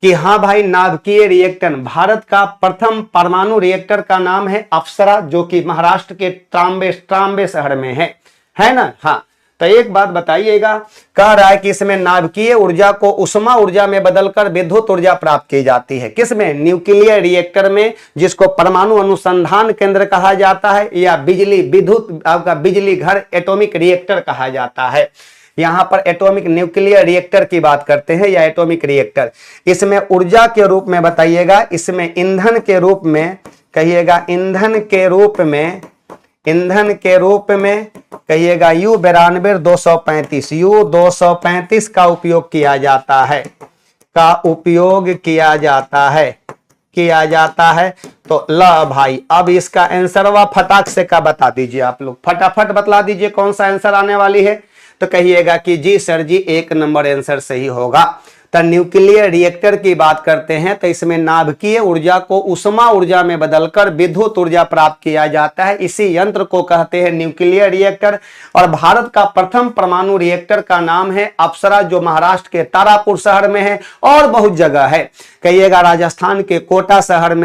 कि हाँ भाई नाभिकीय रिएक्टर, भारत का प्रथम परमाणु रिएक्टर का नाम है अप्सरा, जो कि महाराष्ट्र के ट्राम्बे शहर में है ना। हाँ तो एक बात बताइएगा, कह रहा है कि इसमें नाभिकीय ऊर्जा को उष्मा ऊर्जा में बदलकर विद्युत ऊर्जा प्राप्त की जाती है। किसमें, न्यूक्लियर रिएक्टर में, जिसको परमाणु अनुसंधान केंद्र कहा जाता है या बिजली घर एटॉमिक रिएक्टर कहा जाता है। यहां पर एटॉमिक न्यूक्लियर रिएक्टर की बात करते हैं या एटॉमिक रिएक्टर। इसमें ऊर्जा के रूप में बताइएगा, इसमें ईंधन के रूप में, कहिएगा ईंधन के रूप में कहिएगा U9235 का उपयोग किया जाता है। तो ला भाई अब इसका आंसर वा फटाक से का बता दीजिए, आप लोग फटाफट बतला दीजिए कौन सा आंसर आने वाली है। तो कहिएगा कि जी सर जी 1 नंबर आंसर सही होगा। तो न्यूक्लियर रिएक्टर की बात करते हैं तो इसमें नाभिकीय ऊर्जा को उष्मा ऊर्जा में बदलकर विद्युत ऊर्जा प्राप्त किया जाता है। इसी यंत्र को कहते हैं न्यूक्लियर रिएक्टर। और भारत का प्रथम परमाणु रिएक्टर का नाम है अप्सरा, जो महाराष्ट्र के तारापुर शहर में है और बहुत जगह है। कहिएगा राजस्थान के कोटा शहर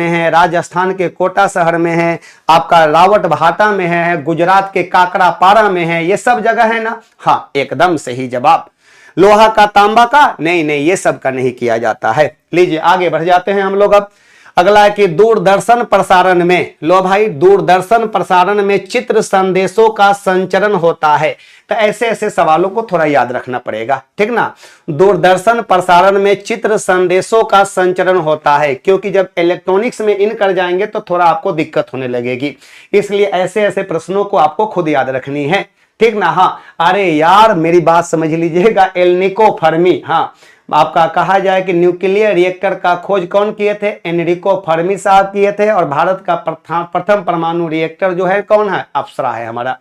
में है, आपका रावटभाटा में है, गुजरात के काकरापारा में है, ये सब जगह है ना। हाँ एकदम सही जवाब। लोहा का, तांबा का नहीं, ये सब का नहीं किया जाता है। लीजिए आगे बढ़ जाते हैं हम लोग। अब अगला है कि दूरदर्शन प्रसारण में, लो भाई दूरदर्शन प्रसारण में चित्र संदेशों का संचरण होता है। तो ऐसे सवालों को थोड़ा याद रखना पड़ेगा, ठीक ना। दूरदर्शन प्रसारण में चित्र संदेशों का संचरण होता है, क्योंकि जब इलेक्ट्रॉनिक्स में इन कर जाएंगे तो थोड़ा आपको दिक्कत होने लगेगी, इसलिए ऐसे प्रश्नों को आपको खुद याद रखनी है, ठीक ना। हाँ अरे यार मेरी बात समझ लीजिएगा, एनरिको फर्मी, हाँ आपका कहा जाए कि न्यूक्लियर रिएक्टर का खोज कौन किए थे, एनरिको फर्मी साहब किए थे। और भारत का प्रथम परमाणु रिएक्टर जो है कौन है, अप्सरा है हमारा।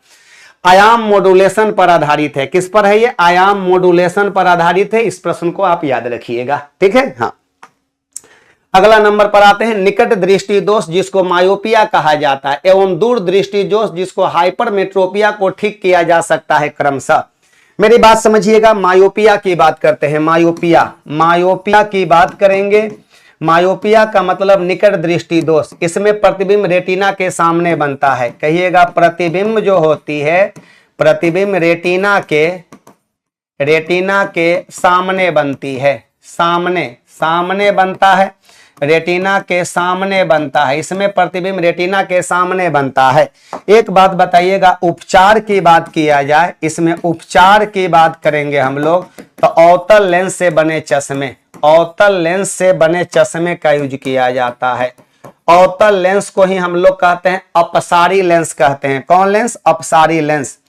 आयाम मॉड्यूलेशन पर आधारित है, किस पर है ये, आयाम मॉड्यूलेशन पर आधारित है। इस प्रश्न को आप याद रखिएगा, ठीक है। हाँ अगला नंबर पर आते हैं, निकट दृष्टि दोष जिसको मायोपिया कहा जाता है एवं दूर दृष्टि दोष जिसको हाइपरमेट्रोपिया को ठीक किया जा सकता है क्रमशः। मेरी बात समझिएगा, मायोपिया की बात करते हैं। मायोपिया की बात करेंगे। मायोपिया का मतलब निकट दृष्टि दोष। इसमें प्रतिबिंब रेटिना के सामने बनता है। कहिएगा प्रतिबिंब जो होती है, प्रतिबिंब रेटिना के सामने बनती है, सामने बनता है। रेटिना के सामने बनता है, इसमें प्रतिबिंब रेटिना के सामने बनता है। एक बात बताइएगा, उपचार की बात किया जाए, इसमें उपचार की बात करेंगे हम लोग तो अवतल लेंस से बने चश्मे, अवतल लेंस से बने चश्मे का यूज किया जाता है। अवतल लेंस को ही हम लोग कहते हैं अपसारी लेंस कहते हैं। कौन लेंस? अपसारी लेंस।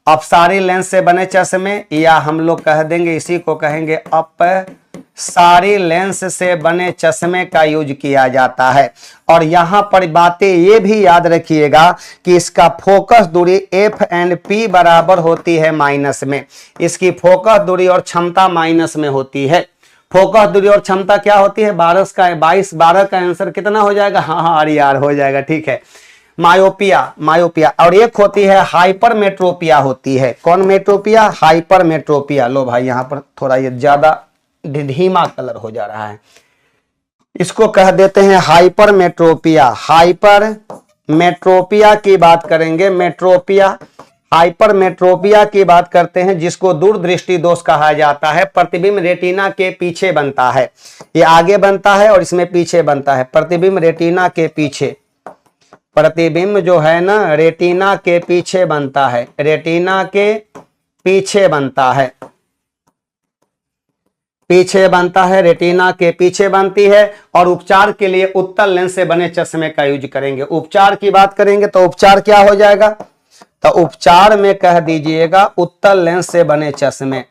अपसारी लेंस से बने चश्मे, या हम लोग कह देंगे इसी को कहेंगे अपसारी लेंस से बने चश्मे का यूज किया जाता है। और यहां पर बातें ये भी याद रखिएगा कि इसका फोकस दूरी एफ एंड पी बराबर होती है माइनस में, इसकी फोकस दूरी और क्षमता माइनस में होती है। फोकस दूरी और क्षमता क्या होती है? 12 का 22, 12 का आंसर कितना हो जाएगा? हाँ अरे यार हो जाएगा, ठीक है। Myopia, myopia. और एक होती है हाइपरमेट्रोपिया होती है। कौन मेट्रोपिया? हाइपरमेट्रोपिया। लो भाई यहां पर थोड़ा ये ज्यादा धीमा कलर हो जा रहा है, इसको कह देते हैं हाइपरमेट्रोपिया। हाइपरमेट्रोपिया की बात करेंगे, मेट्रोपिया, हाइपरमेट्रोपिया की बात करते हैं, जिसको दूरदृष्टि दोष कहा जाता है। प्रतिबिंब रेटिना के पीछे बनता है, ये आगे बनता है और इसमें पीछे बनता है। प्रतिबिंब रेटिना के पीछे, प्रतिबिंब जो है ना रेटिना के पीछे बनता है, रेटिना के पीछे बनता है, पीछे बनता है, रेटिना के पीछे बनती है। और उपचार के लिए उत्तल लेंस से बने चश्मे का यूज करेंगे। उपचार की बात करेंगे तो उपचार क्या हो जाएगा? तो उपचार में कह दीजिएगा उत्तल लेंस से बने चश्मे,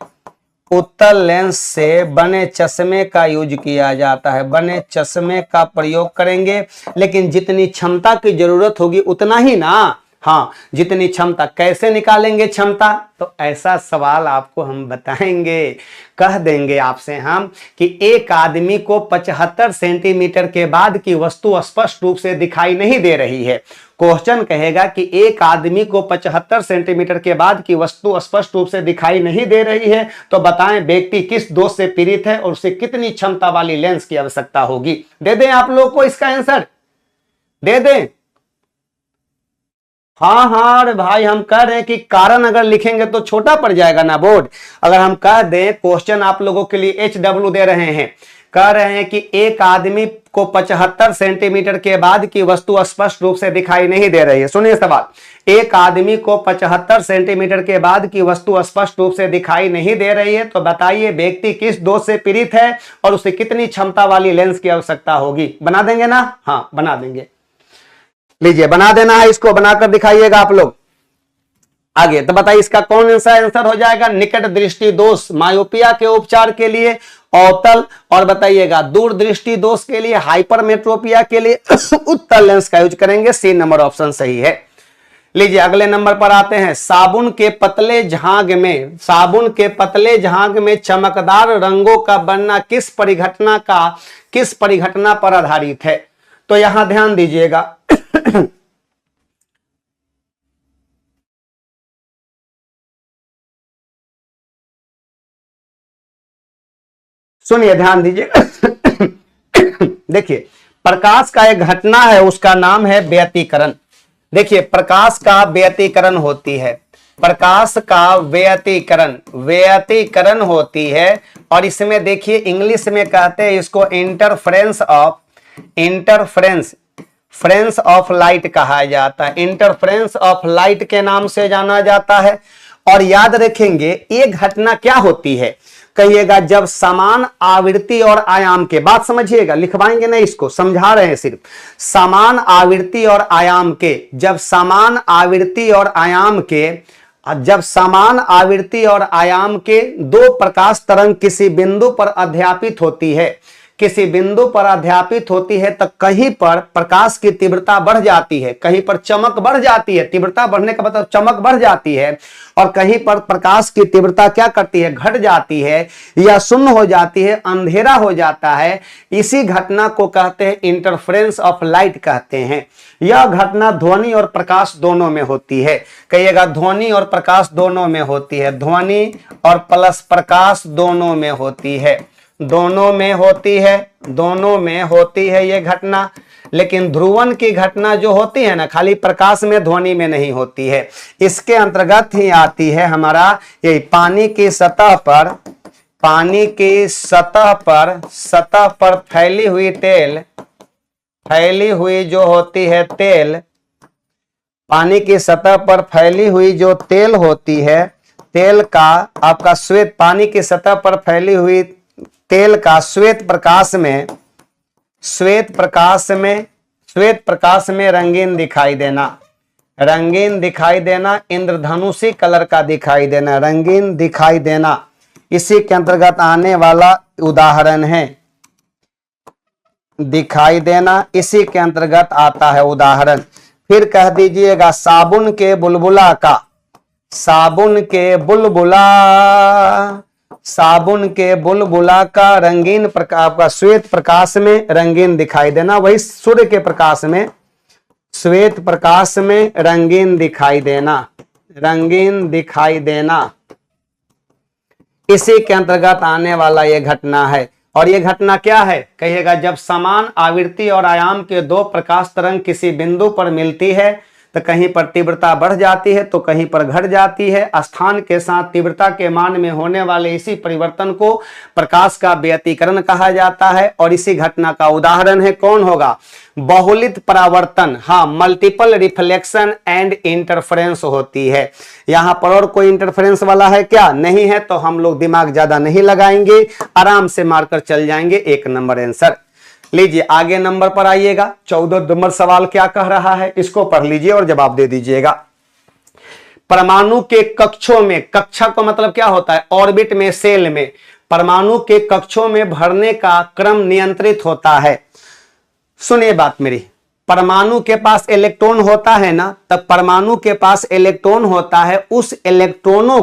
उत्तल लेंस से बने चश्मे का यूज किया जाता है। बने चश्मे का प्रयोग करेंगे, लेकिन जितनी क्षमता की जरूरत होगी उतना ही ना। हाँ, जितनी क्षमता। कैसे निकालेंगे क्षमता? तो ऐसा सवाल आपको हम बताएंगे, कह देंगे आपसे हम कि एक आदमी को 75 सेंटीमीटर के बाद की वस्तु स्पष्ट रूप से दिखाई नहीं दे रही है। क्वेश्चन कहेगा कि एक आदमी को 75 सेंटीमीटर के बाद की वस्तु स्पष्ट रूप से दिखाई नहीं दे रही है, तो बताएं व्यक्ति किस दोष से पीड़ित है और उसे कितनी क्षमता वाली लेंस की आवश्यकता होगी। दे दें आप लोगों को इसका आंसर? दे दें? हाँ हाँ अरे भाई, हम कह रहे हैं कि कारण अगर लिखेंगे तो छोटा पड़ जाएगा ना बोर्ड। अगर हम कह दें, क्वेश्चन आप लोगों के लिए HW दे रहे हैं, कह रहे हैं कि एक आदमी को 75 सेंटीमीटर के बाद की वस्तु स्पष्ट रूप से दिखाई नहीं दे रही है। सुनिए सवाल, एक आदमी को 75 सेंटीमीटर के बाद की वस्तु स्पष्ट रूप से दिखाई नहीं दे रही है, तो बताइए व्यक्ति किस दोष से पीड़ित है और उसे कितनी क्षमता वाली लेंस की आवश्यकता होगी। बना देंगे ना? हाँ बना देंगे। लीजिए बना देना है, इसको बनाकर दिखाइएगा आप लोग। आगे तो बताइए इसका कौन सा आंसर हो जाएगा? निकट दृष्टि दोष मायोपिया के उपचार के लिए अवतल, और बताइएगा दूर दृष्टि दोष के लिए हाइपरमेट्रोपिया के लिए उत्तल लेंस का यूज करेंगे। सी नंबर ऑप्शन सही है। लीजिए अगले नंबर पर आते हैं। साबुन के पतले झाग में, साबुन के पतले झाग में चमकदार रंगों का बनना किस परिघटना पर आधारित है? तो यहां ध्यान दीजिएगा सुनिए ध्यान दीजिए देखिए प्रकाश का एक घटना है, उसका नाम है व्यतिकरण। देखिए प्रकाश का व्यतिकरण होती है, प्रकाश का व्यतिकरण, व्यतिकरण होती है। और इसमें देखिए इंग्लिश में कहते हैं इसको इंटरफ्रेंस ऑफ लाइट कहा जाता है। इंटरफ्रेंस ऑफ लाइट के नाम से जाना जाता है। और याद रखेंगे ये घटना क्या होती है? कहिएगा जब समान आवृत्ति और आयाम के, बात समझिएगा, लिखवाएंगे ना, इसको समझा रहे हैं सिर्फ। समान आवृत्ति और आयाम के, जब समान आवृत्ति और आयाम के, जब समान आवृत्ति और आयाम के दो प्रकाश तरंग किसी बिंदु पर अध्यापित होती है, किसी बिंदु पर अध्यापित होती है, तो कहीं पर प्रकाश की तीव्रता बढ़ जाती है, कहीं पर चमक बढ़ जाती है। तीव्रता बढ़ने का मतलब चमक बढ़ जाती है। और कहीं पर प्रकाश की तीव्रता क्या करती है? घट जाती है या शून्य हो जाती है, अंधेरा हो जाता है। इसी घटना को कहते हैं इंटरफ्रेंस ऑफ लाइट कहते हैं। यह घटना ध्वनि और प्रकाश दोनों में होती है। कहिएगा ध्वनि और प्रकाश दोनों में होती है, ध्वनि और प्लस प्रकाश दोनों में होती है, दोनों में होती है, दोनों में होती है ये घटना। लेकिन ध्रुवन की घटना जो होती है ना, खाली प्रकाश में ध्वनि में नहीं होती है। इसके अंतर्गत ही आती है हमारा ये पानी की सतह पर, पानी की सतह पर फैली हुई जो होती है तेल, पानी की सतह पर फैली हुई जो तेल होती है, तेल का आपका श्वेत, पानी की सतह पर फैली हुई तेल का श्वेत प्रकाश में रंगीन दिखाई देना, इंद्रधनुषी कलर का दिखाई देना, रंगीन दिखाई देना, इसी के अंतर्गत आने वाला उदाहरण है। दिखाई देना इसी के अंतर्गत आता है उदाहरण। फिर कह दीजिएगा साबुन के बुलबुला का रंगीन प्रकाश का श्वेत प्रकाश में रंगीन दिखाई देना, वही सूर्य के प्रकाश में श्वेत प्रकाश में रंगीन दिखाई देना, इसी के अंतर्गत आने वाला यह घटना है। और यह घटना क्या है कहिएगा, जब समान आवृत्ति और आयाम के दो प्रकाश तरंग किसी बिंदु पर मिलती है तो कहीं पर तीव्रता बढ़ जाती है तो कहीं पर घट जाती है। स्थान के साथ तीव्रता के मान में होने वाले इसी परिवर्तन को प्रकाश का व्यतिकरण कहा जाता है। और इसी घटना का उदाहरण है, कौन होगा, बहुलित परावर्तन, हाँ, मल्टीपल रिफ्लेक्शन एंड इंटरफेरेंस होती है। यहां पर और कोई इंटरफेरेंस वाला है क्या, नहीं है, तो हम लोग दिमाग ज्यादा नहीं लगाएंगे, आराम से मारकर चल जाएंगे, 1 नंबर आंसर। लीजिए आगे नंबर पर आइएगा। 14 नंबर सवाल क्या कह रहा है, इसको पढ़ लीजिए और जवाब दे दीजिएगा। परमाणु के कक्षों में, कक्षा का मतलब क्या होता है, ऑर्बिट में, सेल में, परमाणु के कक्षों में भरने का क्रम नियंत्रित होता है। सुनिए बात मेरी, परमाणु के पास इलेक्ट्रॉन होता है ना, तब परमाणु के पास इलेक्ट्रॉन होता है, उस इलेक्ट्रॉनों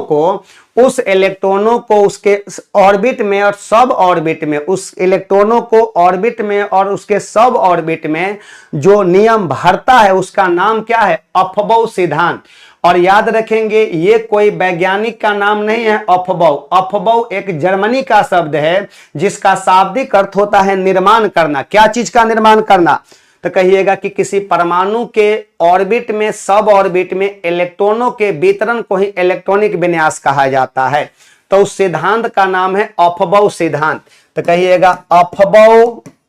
को उसके ऑर्बिट में और सब ऑर्बिट में, उस इलेक्ट्रॉनों को ऑर्बिट में और उसके सब ऑर्बिट में जो नियम भरता है उसका नाम क्या है, अफबाउ सिद्धांत। और याद रखेंगे ये कोई वैज्ञानिक का नाम नहीं है, अफबाउ। अफबाउ एक जर्मनी का शब्द है जिसका शाब्दिक अर्थ होता है निर्माण करना। क्या चीज का निर्माण करना, तो कहिएगा कि किसी परमाणु के ऑर्बिट में, सब ऑर्बिट में इलेक्ट्रॉनों के वितरण को ही इलेक्ट्रॉनिक विन्यास कहा जाता है। तो उस सिद्धांत का नाम है अफबाउ सिद्धांत। तो कहिएगा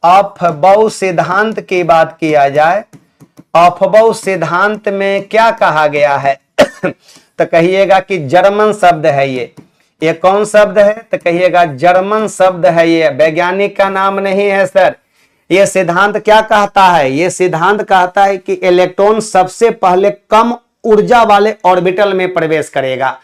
अफबाउ सिद्धांत की बात किया जाए, अफबाउ सिद्धांत में क्या कहा गया है तो कहिएगा कि जर्मन शब्द है ये कौन शब्द है, तो कहिएगा जर्मन शब्द है, ये वैज्ञानिक का नाम नहीं है सर। ये सिद्धांत क्या कहता है, ये सिद्धांत कहता है कि इलेक्ट्रॉन सबसे पहले कम ऊर्जा वाले ऑर्बिटल में प्रवेश करेगा।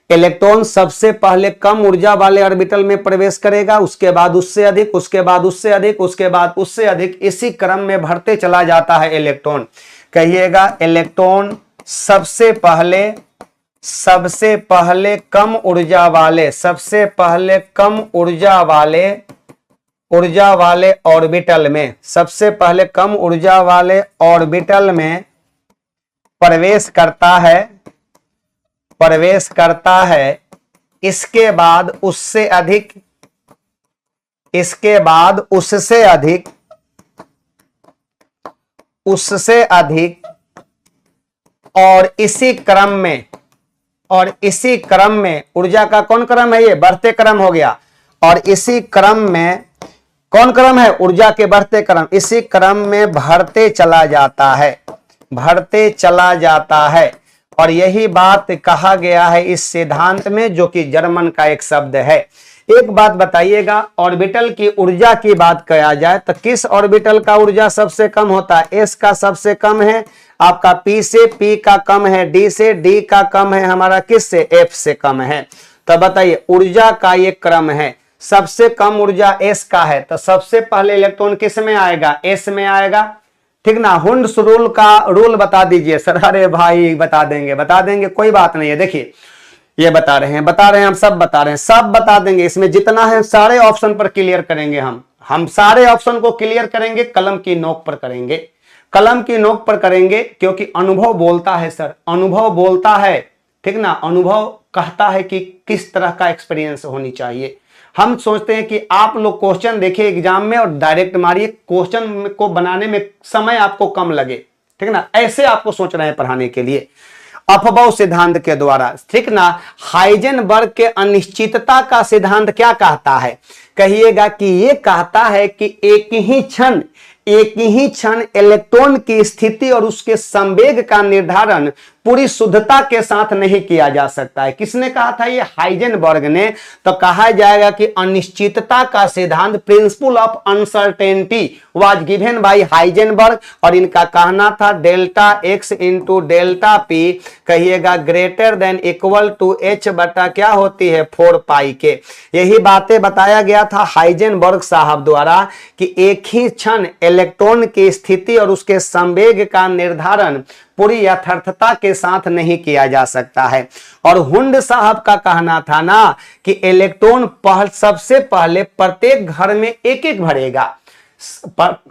इलेक्ट्रॉन सबसे पहले कम ऊर्जा वाले ऑर्बिटल में प्रवेश करेगा, उसके बाद उससे अधिक, उसके बाद उससे अधिक, उसके बाद उससे अधिक, इसी क्रम में बढ़ते चला जाता है इलेक्ट्रॉन। कहिएगा इलेक्ट्रॉन सबसे पहले कम ऊर्जा वाले ऑर्बिटल में, सबसे पहले कम ऊर्जा वाले ऑर्बिटल में प्रवेश करता है, इसके बाद उससे अधिक और इसी क्रम में ऊर्जा का कौन क्रम है, ये बढ़ते क्रम हो गया। और इसी क्रम में कौन क्रम है, ऊर्जा के बढ़ते क्रम, इसी क्रम में बढ़ते चला जाता है। और यही बात कहा गया है इस सिद्धांत में, जो कि जर्मन का एक शब्द है। एक बात बताइएगा, ऑर्बिटल की ऊर्जा की बात किया जाए तो किस ऑर्बिटल का ऊर्जा सबसे कम होता है, एस का सबसे कम है, आपका पी से पी का कम है, डी से डी का कम है, हमारा किस से, एफ से कम है। तो बताइए ऊर्जा का ये क्रम है, सबसे कम ऊर्जा एस का है, तो सबसे पहले इलेक्ट्रॉन किस में आएगा, एस में आएगा, ठीक ना। हुंड्स रूल का रूल बता दीजिए सर। अरे भाई बता देंगे कोई बात नहीं है। देखिए ये बता रहे हैं, हम सब बता रहे हैं, सब बता देंगे। इसमें जितना है सारे ऑप्शन पर क्लियर करेंगे, हम सारे ऑप्शन को क्लियर करेंगे, कलम की नोक पर करेंगे, क्योंकि अनुभव बोलता है सर, अनुभव बोलता है, ठीक ना। अनुभव कहता है कि किस तरह का एक्सपीरियंस होनी चाहिए। हम सोचते हैं कि आप लोग क्वेश्चन देखिए एग्जाम में और डायरेक्ट मारिए, क्वेश्चन को बनाने में समय आपको कम लगे, ठीक ना, ऐसे आपको सोच रहे हैं पढ़ाने के लिए। अफबाउ सिद्धांत के द्वारा, ठीक ना। हाइजेनबर्ग के अनिश्चितता का सिद्धांत क्या कहता है, कहिएगा कि ये कहता है कि एक ही क्षण इलेक्ट्रॉन की स्थिति और उसके संवेग का निर्धारण पूरी शुद्धता के साथ नहीं किया जा सकता है। किसने कहा था ये? हाइजेनबर्ग ने। तो कहा जाएगा कि अनिश्चितता का सिद्धांत, principle of uncertainty, was given by Heisenberg, और इनका कहना था delta X into delta P, कहिएगा greater than equal to H बटा क्या होती है 4 पाई के। यही बातें बताया गया था हाइजेनबर्ग साहब द्वारा कि एक ही क्षण इलेक्ट्रॉन की स्थिति और उसके संवेग का निर्धारण पूरी यथार्थता के साथ नहीं किया जा सकता है। और हुंड साहब का कहना था ना कि इलेक्ट्रॉन सबसे पहले प्रत्येक घर में एक एक भरेगा।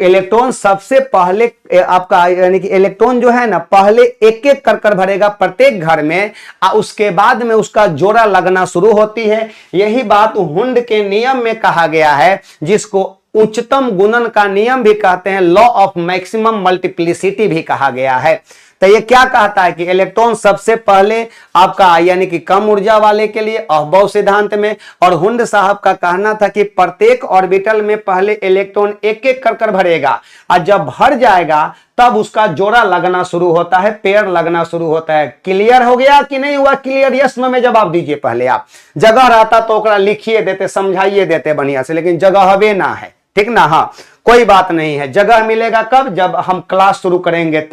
इलेक्ट्रॉन सबसे पहले आपका यानी कि इलेक्ट्रॉन जो है ना पहले एक एक कर भरेगा प्रत्येक घर में, उसके बाद में उसका जोड़ा लगना शुरू होती है। यही बात हुंड के नियम में कहा गया है, जिसको उच्चतम गुणन का नियम भी कहते हैं, लॉ ऑफ मैक्सिमम मल्टीप्लिसिटी भी कहा गया है। तो ये क्या कहता है कि इलेक्ट्रॉन सबसे पहले आपका यानी कि कम ऊर्जा वाले के लिए अफबाउ सिद्धांत में, और हुंड साहब का कहना था कि प्रत्येक ऑर्बिटल में पहले इलेक्ट्रॉन एक एक कर भरेगा, और जब भर जाएगा तब उसका जोड़ा लगना शुरू होता है, पेयर लगना शुरू होता है। क्लियर हो गया कि नहीं हुआ क्लियर? यस में जवाब दीजिए। पहले आप जगह रहता तो ओकरा लिखिए देते, समझाइए देते बढ़िया से, लेकिन जगह हवे ना है, ठीक ना। हाँ कोई बात नहीं है, जगह मिलेगा कब? जब हम क्लास शुरू करेंगे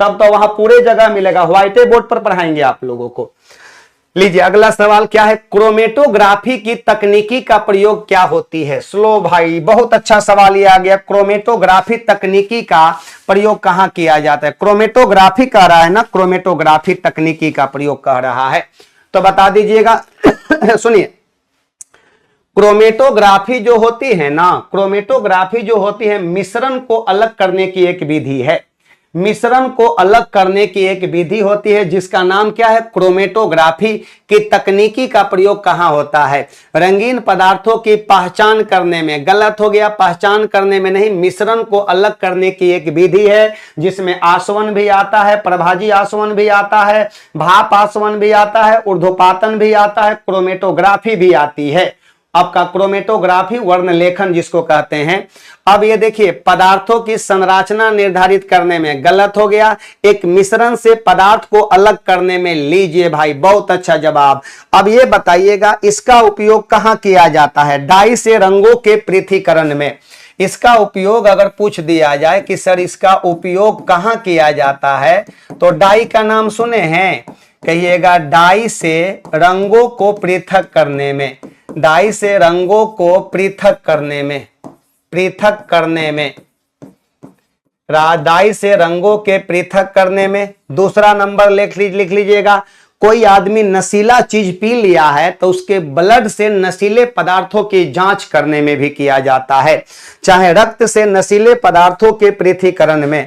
तब तो वहां पूरे जगह मिलेगा, व्हाइट बोर्ड पर पढ़ाएंगे आप लोगों को। लीजिए अगला सवाल क्या है, क्रोमेटोग्राफी की तकनीकी का प्रयोग क्या होती है? स्लो भाई, बहुत अच्छा सवाल ये आ गया। क्रोमेटोग्राफी तकनीकी का प्रयोग कहां किया जाता है? क्रोमेटोग्राफी कह रहा है ना, क्रोमेटोग्राफी तकनीकी का प्रयोग कह रहा है, तो बता दीजिएगा। सुनिए, क्रोमेटोग्राफी जो होती है ना, क्रोमेटोग्राफी जो होती है मिश्रण को अलग करने की एक विधि है। मिश्रण को अलग करने की एक विधि होती है जिसका नाम क्या है? क्रोमेटोग्राफी की तकनीकी का प्रयोग कहां होता है? रंगीन पदार्थों की पहचान करने में, गलत हो गया, पहचान करने में नहीं, मिश्रण को अलग करने की एक विधि है जिसमें आसवन भी आता है, प्रभाजी आसवन भी आता है, भाप आसवन भी आता है, ऊर्ध्वपातन भी आता है, क्रोमेटोग्राफी भी आती है। आपका क्रोमेटोग्राफी वर्ण लेखन जिसको कहते हैं। अब ये देखिए, पदार्थों की संरचना निर्धारित करने में, गलत हो गया, एक मिश्रण से पदार्थ को अलग करने में। लीजिए भाई, बहुत अच्छा जवाब। अब ये बताइएगा इसका उपयोग कहां किया जाता है? डाई से रंगों के पृथक्करण में। इसका उपयोग अगर पूछ दिया जाए कि सर इसका उपयोग कहां किया जाता है, तो डाई का नाम सुने हैं? कहिएगा डाई से रंगों को पृथक करने में, डाई से रंगों को पृथक करने में, पृथक करने में, डाई से रंगों के पृथक करने में। दूसरा नंबर लिख लीजिएगा, कोई आदमी नशीला चीज पी लिया है तो उसके ब्लड से नशीले पदार्थों की जांच करने में भी किया जाता है, चाहे रक्त से नशीले पदार्थों के पृथक्करण में,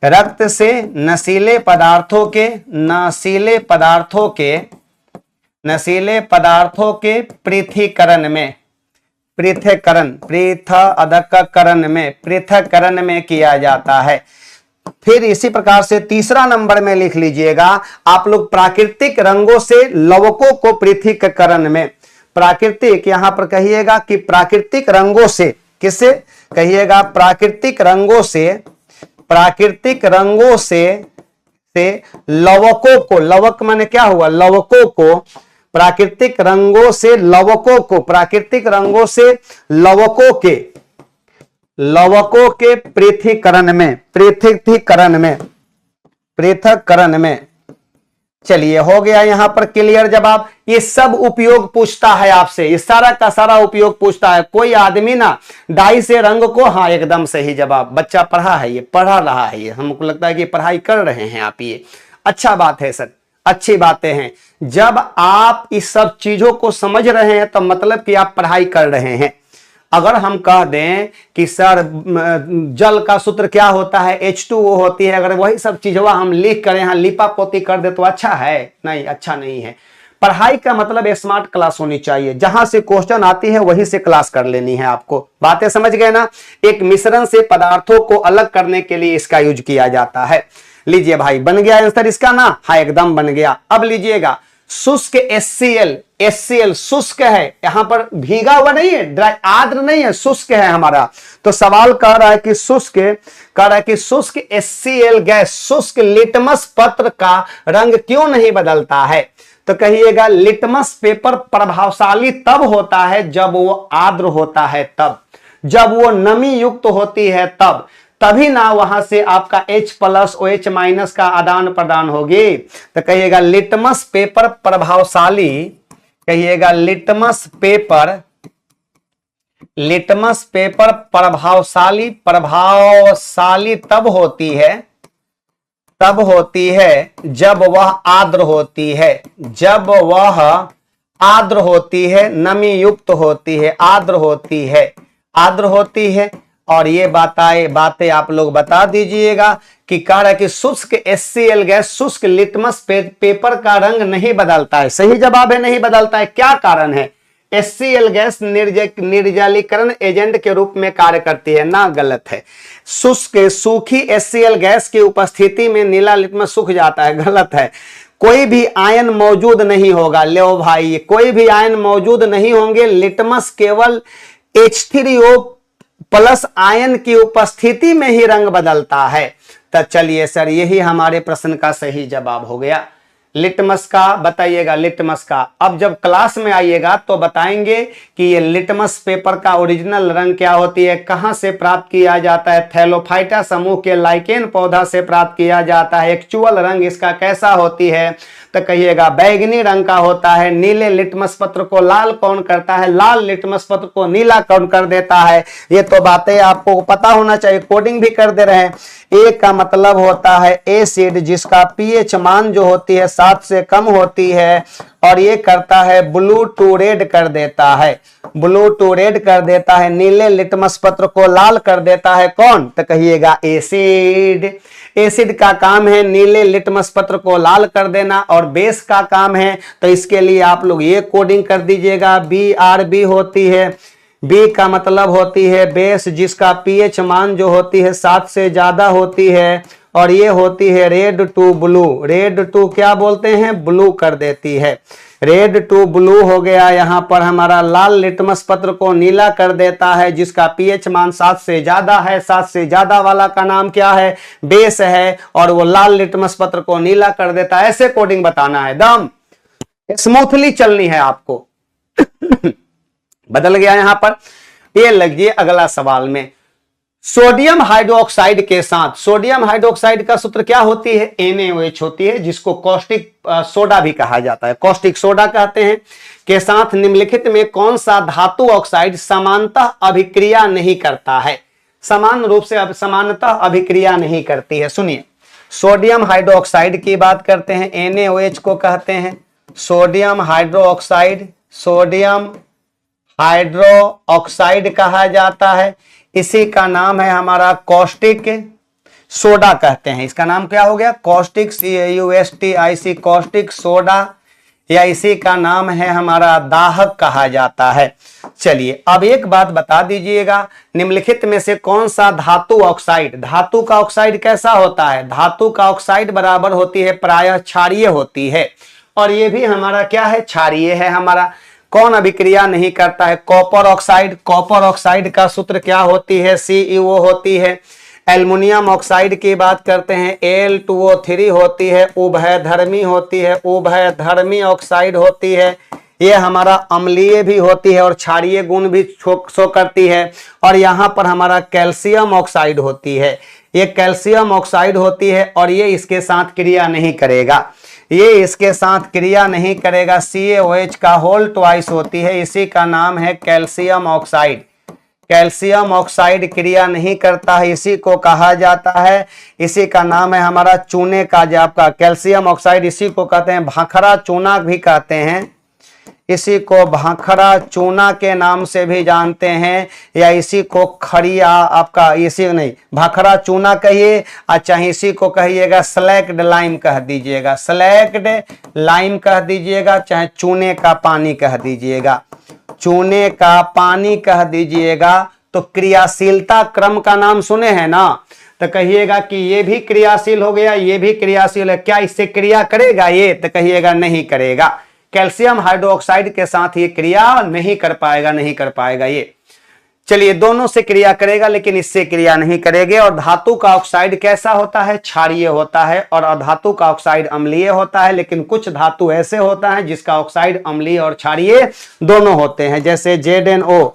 रक्त से नशीले पदार्थों के, नशीले पदार्थों के पृथक्करण में, पृथक्करण में किया जाता है। फिर इसी प्रकार से तीसरा नंबर में लिख लीजिएगा आप लोग, प्राकृतिक रंगों से लवकों को पृथक्करण में। प्राकृतिक, यहां पर कहिएगा कि प्राकृतिक रंगों से, किससे? कहिएगा प्राकृतिक रंगों से, प्राकृतिक रंगों से लवकों को, लवक माने क्या हुआ? लवकों को, प्राकृतिक रंगों से लवकों को, प्राकृतिक रंगों से लवकों के पृथक्करण में, चलिए हो गया यहां पर क्लियर जवाब। ये सब उपयोग पूछता है आपसे, ये सारा का सारा उपयोग पूछता है। कोई आदमी ना डाई से रंग को, हाँ एकदम सही जवाब, बच्चा पढ़ा है, ये पढ़ा रहा है, ये हमको लगता है कि पढ़ाई कर रहे हैं आप, ये अच्छा बात है सर, अच्छी बातें हैं। जब आप इस सब चीजों को समझ रहे हैं तो मतलब कि आप पढ़ाई कर रहे हैं। अगर हम कह दें कि सर जल का सूत्र क्या होता है? H2O होती है, अगर वही सब चीजें हम लिख कर यहाँ लिपा पोती कर दे तो अच्छा है? नहीं, अच्छा नहीं है। पढ़ाई का मतलब स्मार्ट क्लास होनी चाहिए, जहां से क्वेश्चन आती है वहीं से क्लास कर लेनी है आपको। बातें समझ गए ना? एक मिश्रण से पदार्थों को अलग करने के लिए इसका यूज किया जाता है। लीजिए भाई, बन गया आंसर इसका ना, हाँ एकदम बन गया। अब लीजिएगा शुष्क HCl, HCl शुष्क है, यहां पर भीगा हुआ नहीं है, ड्राई आर्द्र नहीं है, शुष्क है हमारा। तो सवाल कह रहा है कि शुष्क, कह रहा है कि शुष्क HCl गैस, शुष्क लिटमस पत्र का रंग क्यों नहीं बदलता है? तो कहिएगा लिटमस पेपर प्रभावशाली तब होता है जब वो आर्द्र होता है, तब जब वो नमी युक्त होती है, तब तभी ना वहां से आपका H+ OH- का आदान प्रदान होगी। तो कहिएगा लिटमस पेपर प्रभावशाली, कहिएगा लिटमस पेपर, लिटमस पेपर प्रभावशाली, प्रभावशाली तब होती है, तब होती है जब वह आर्द्र होती है, जब वह आर्द्र होती है, नमी युक्त होती है, आर्द्र होती है, आर्द्र होती है। और ये बातें आप लोग बता दीजिएगा कि कह रहा है कि शुष्क HCl गैस, शुष्क लिटमस पेपर का रंग नहीं बदलता है। सही जवाब है नहीं बदलता है। क्या कारण है? HCl गैस निर्जलीकरण एजेंट के रूप में कार्य करती है ना, गलत है। शुष्क सूखी HCl गैस की उपस्थिति में नीला लिटमस सूख जाता है, गलत है। कोई भी आयन मौजूद नहीं होगा, लो भाई कोई भी आयन मौजूद नहीं होंगे, लिटमस केवल H3O+ आयन की उपस्थिति में ही रंग बदलता है। तो चलिए सर, यही हमारे प्रश्न का सही जवाब हो गया। लिटमस का बताइएगा, लिटमस का अब जब क्लास में आइएगा तो बताएंगे कि ये लिटमस पेपर का ओरिजिनल रंग क्या होती है, कहां से प्राप्त किया जाता है। थैलोफाइटा समूह के लाइकेन पौधा से प्राप्त किया जाता है। एक्चुअल रंग इसका कैसा होती है? तो कहिएगा बैगनी रंग का होता है। नीले लिटमस पत्र को लाल कौन करता है? लाल लिटमस पत्र को नीला कौन कर देता है? ये तो बातें आपको पता होना चाहिए, कोडिंग भी कर दे रहे हैं। ए का मतलब होता है एसिड, जिसका पीएच मान जो होती है 7 से कम होती है, और ये करता है ब्लू टू रेड कर देता है, ब्लू टू रेड कर देता है। नीले लिटमस पत्र को लाल कर देता है कौन? तो कहिएगा एसिड। एसिड का काम है नीले लिटमस पत्र को लाल कर देना, और बेस का काम है, तो इसके लिए आप लोग ये कोडिंग कर दीजिएगा, BRB होती है। बी का मतलब होती है बेस, जिसका पीएच मान जो होती है 7 से ज्यादा होती है, और ये होती है red to blue. Red to क्या बोलते हैं? ब्लू कर देती है। रेड टू ब्लू हो गया। यहाँ पर हमारा लाल लिटमस पत्र को नीला कर देता है, जिसका पीएच मान 7 से ज्यादा है। 7 से ज्यादा वाला का नाम क्या है? बेस है, और वो लाल लिटमस पत्र को नीला कर देता है। ऐसे कोडिंग बताना है, दम स्मूथली चलनी है आपको। बदल गया यहां पर। ये लगिए अगला सवाल में, सोडियम हाइड्रोक्साइड के साथ, सोडियम हाइड्रोक्साइड का सूत्र क्या होती है? NaOH होती है, जिसको कॉस्टिक सोडा भी कहा जाता है, कॉस्टिक सोडा कहते हैं। के साथ निम्नलिखित में कौन सा धातु ऑक्साइड समानतः अभिक्रिया नहीं करता है? समान रूप से समानतः अभिक्रिया नहीं करती है। सुनिए, सोडियम हाइड्रोक्साइड की बात करते हैं, NaOH को कहते हैं sodium hydroxide, sodium hydro oxide कहा जाता है। इसी का नाम है हमारा कॉस्टिक सोडा कहते हैं। इसका नाम क्या हो गया? कॉस्टिक, CAUSTIC, कॉस्टिक सोडा, या इसी का नाम है हमारा दाहक कहा जाता है। चलिए अब एक बात बता दीजिएगा, निम्नलिखित में से कौन सा धातु ऑक्साइड, धातु का ऑक्साइड कैसा होता है? धातु का ऑक्साइड बराबर होती है प्रायः क्षारीय होती है, और ये भी हमारा क्या है? क्षारीय है हमारा। कौन अभिक्रिया नहीं करता है? Copper oxide. कॉपर ऑक्साइड का सूत्र क्या होती है? CeO होती है। एल्युमिनियम ऑक्साइड की बात करते हैं, Al2O3 होती है, उभयधर्मी होती है, उभयधर्मी ऑक्साइड होती है। ये हमारा अम्लीय भी होती है और क्षारीय गुण भी शो करती है। और यहाँ पर हमारा कैल्शियम ऑक्साइड होती है, ये कैल्शियम ऑक्साइड होती है, और ये इसके साथ क्रिया नहीं करेगा, ये इसके साथ क्रिया नहीं करेगा। CaOH का होल ट्वाइस होती है, इसी का नाम है कैल्शियम ऑक्साइड। कैल्शियम ऑक्साइड क्रिया नहीं करता है, इसी को कहा जाता है, इसी का नाम है हमारा चूने का, जो आपका कैल्शियम ऑक्साइड, इसी को कहते हैं भाखड़ा चूना भी कहते हैं, इसी को भाखड़ा चूना के नाम से भी जानते हैं, या इसी को खड़िया आपका, इसी नहीं भाखड़ा चूना कहिए, अच्छा इसी को कहिएगा स्लैक्ड लाइम कह दीजिएगा, स्लैक्ड लाइम कह दीजिएगा, चाहे चूने का पानी कह दीजिएगा, चूने का पानी कह दीजिएगा। तो क्रियाशीलता क्रम का नाम सुने हैं ना? तो कहिएगा कि ये भी क्रियाशील हो गया, ये भी क्रियाशील है, क्या इससे क्रिया करेगा ये? तो कहिएगा नहीं करेगा। कैल्शियम हाइड्रोक्साइड के साथ ये क्रिया नहीं कर पाएगा, नहीं कर पाएगा ये। चलिए, दोनों से क्रिया करेगा लेकिन इससे क्रिया नहीं करेंगे। और धातु का ऑक्साइड कैसा होता है? क्षारीय होता है। और अधातु का ऑक्साइड अम्लीय होता है। लेकिन कुछ धातु ऐसे होता है जिसका ऑक्साइड अम्लीय और क्षारीय दोनों होते हैं, जैसे ZnO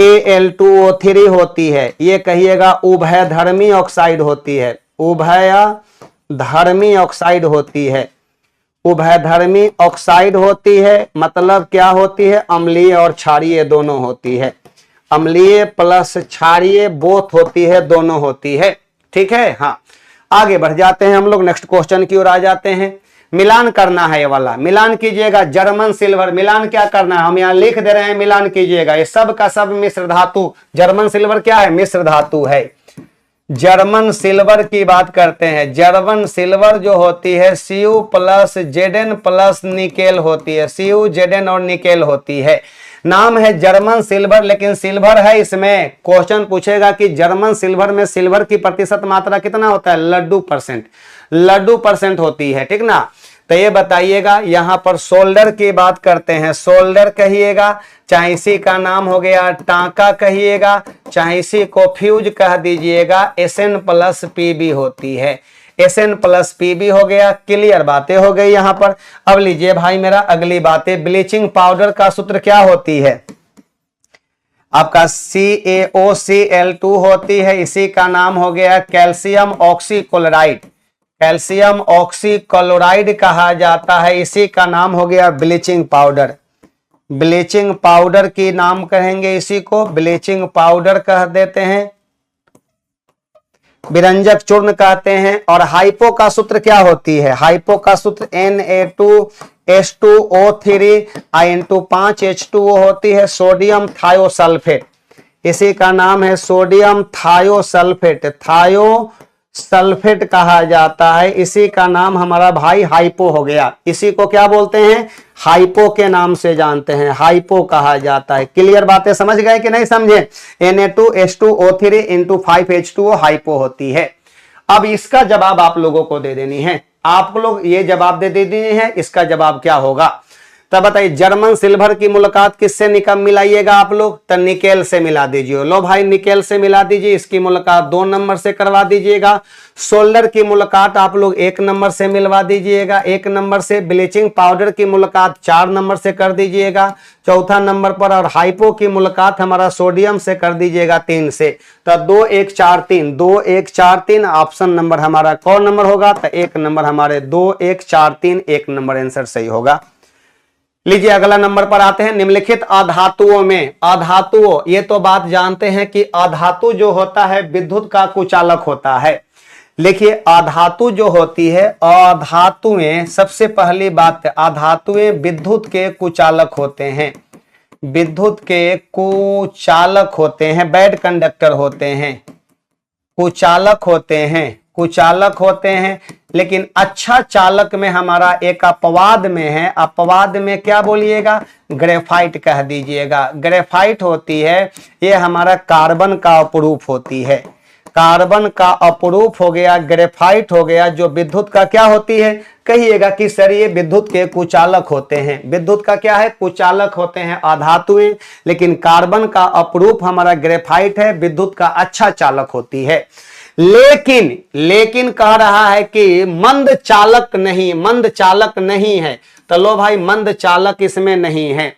Al2O3 होती है, ये कहिएगा उभयधर्मी ऑक्साइड होती है, उभयधर्मी ऑक्साइड होती है, उभयधर्मी ऑक्साइड होती है। मतलब क्या होती है? अम्लीय और क्षारीय दोनों होती है, अम्लीय प्लस क्षारीय बोथ होती है, दोनों होती है। ठीक है, हाँ। आगे बढ़ जाते हैं हम लोग, नेक्स्ट क्वेश्चन की ओर आ जाते हैं। मिलान करना है, ये वाला मिलान कीजिएगा। जर्मन सिल्वर मिलान क्या करना है? हम यहाँ लिख दे रहे हैं, मिलान कीजिएगा। ये सब का सब मिश्र धातु, जर्मन सिल्वर क्या है? मिश्र धातु है। जर्मन सिल्वर की बात करते हैं। जर्मन सिल्वर जो होती है Cu plus Zn plus nickel होती है, Cu Zn और निकेल होती है। नाम है जर्मन सिल्वर, लेकिन सिल्वर है इसमें। क्वेश्चन पूछेगा कि जर्मन सिल्वर में सिल्वर की प्रतिशत मात्रा कितना होता है? लड्डू परसेंट, लड्डू परसेंट होती है। ठीक ना? तो ये बताइएगा। यहां पर सोल्डर की बात करते हैं, सोल्डर कहिएगा, चाहे इसी का नाम हो गया टांका कहिएगा, चाहे इसी को फ्यूज कह दीजिएगा। Sn प्लस Pb होती है, Sn प्लस Pb हो गया। क्लियर बातें हो गई यहां पर। अब लीजिए भाई मेरा अगली बातें। ब्लीचिंग पाउडर का सूत्र क्या होती है? आपका CaOCl2 होती है, इसी का नाम हो गया कैल्शियम ऑक्सीक्लोराइड, कैल्शियम ऑक्सीक्लोराइड कहा जाता है, इसी का नाम हो गया ब्लीचिंग पाउडर। ब्लीचिंग पाउडर की नाम कहेंगे, इसी को ब्लीचिंग पाउडर कह देते हैं, विरंजक चूर्ण कहते हैं। और हाइपो का सूत्र क्या होती है? हाइपो का सूत्र Na2H2O3 I*5H2O होती है, सोडियम थायोसल्फेट, इसी का नाम है सोडियम थायोसल्फेट, थायोसल्फेट कहा जाता है, इसी का नाम हमारा भाई हाइपो हो गया। इसी को क्या बोलते हैं? हाइपो के नाम से जानते हैं, हाइपो कहा जाता है। क्लियर बातें समझ गए कि नहीं समझे? Na2H2O3 × 5H2O हाइपो होती है। अब इसका जवाब आप लोगों को दे देनी है, आप लोग ये जवाब दे देनी है, इसका जवाब क्या होगा? तब बताइए, जर्मन सिल्वर की मुलाकात किससे निकम मिलाइएगा आप लोग? तो निकेल से मिला दीजिए। लो भाई निकेल से मिला दीजिए, इसकी मुलाकात 2 नंबर से करवा दीजिएगा। सोल्डर की मुलाकात आप लोग 1 नंबर से मिलवा दीजिएगा, 1 नंबर से। ब्लीचिंग पाउडर की मुलाकात 4 नंबर से कर दीजिएगा, चौथा नंबर पर। और हाइपो की मुलाकात हमारा सोडियम से कर दीजिएगा 3 से। तो 2 1 4 3, 2 1 4 3 ऑप्शन नंबर हमारा कौन नंबर होगा? तो 1 नंबर हमारे 2 1 4 3 1 नंबर आंसर सही होगा। लीजिए अगला नंबर पर आते हैं। निम्नलिखित अधातुओं में, अधातुओं, ये तो बात जानते हैं कि अधातु जो होता है विद्युत का कुचालक होता है। देखिए अधातु जो होती है, अधातुएं, सबसे पहली बात, अधातुएं विद्युत के कुचालक होते हैं, विद्युत के कुचालक होते हैं, बैड कंडक्टर होते हैं, कुचालक होते हैं, कुचालक होते हैं। लेकिन अच्छा चालक में हमारा एक अपवाद में है, अपवाद में क्या बोलिएगा? ग्रेफाइट कह दीजिएगा। ग्रेफाइट होती है, ये हमारा कार्बन का अपरूप होती है, कार्बन का अपरूप हो गया, ग्रेफाइट हो गया, जो विद्युत का क्या होती है? कहिएगा कि सर ये विद्युत के कुचालक होते हैं। विद्युत का क्या है? कुचालक होते हैं अधातुएं। लेकिन कार्बन का अपरूप हमारा ग्रेफाइट है, विद्युत का अच्छा चालक होती है। लेकिन कह रहा है कि मंद चालक नहीं, मंद चालक नहीं है। तो लो भाई मंद चालक इसमें नहीं है,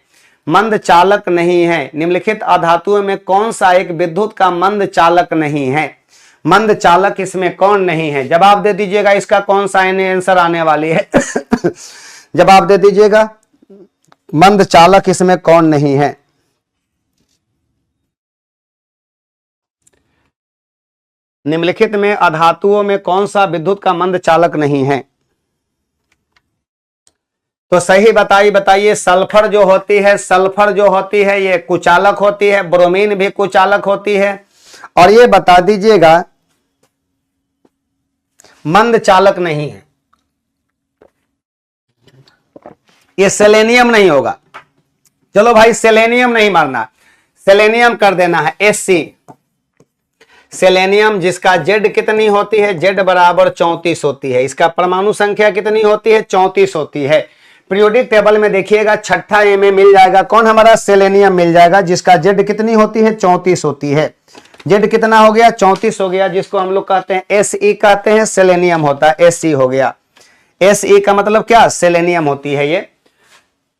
मंद चालक नहीं है। निम्नलिखित अधातुओं में कौन सा एक विद्युत का मंद चालक नहीं है? मंद चालक इसमें कौन नहीं है? जवाब दे दीजिएगा, इसका कौन सा आंसर आने वाली है? जवाब दे दीजिएगा, मंद चालक इसमें कौन नहीं है? निम्नलिखित में अधातुओं में कौन सा विद्युत का मंद चालक नहीं है? तो सही बताइए। सल्फर जो होती है, सल्फर जो होती है ये कुचालक होती है, ब्रोमीन भी कुचालक होती है। और ये बता दीजिएगा मंद चालक नहीं है, ये सेलेनियम नहीं होगा। चलो भाई सेलेनियम नहीं मारना, सेलेनियम कर देना है SC। सेलेनियम जिसका जेड कितनी होती है, जेड बराबर 34 होती है। इसका परमाणु संख्या कितनी होती है, 34 होती है। पीरियोडिक टेबल में देखिएगा छठा ए में मिल जाएगा कौन, हमारा सेलेनियम मिल जाएगा, जिसका जेड कितनी होती है, 34 होती है। जेड कितना हो गया, 34 हो गया, जिसको हम लोग कहते हैं एसई कहते हैं, सेलेनियम होता है, एसई हो गया। एसई का मतलब क्या, सेलेनियम होती है ये।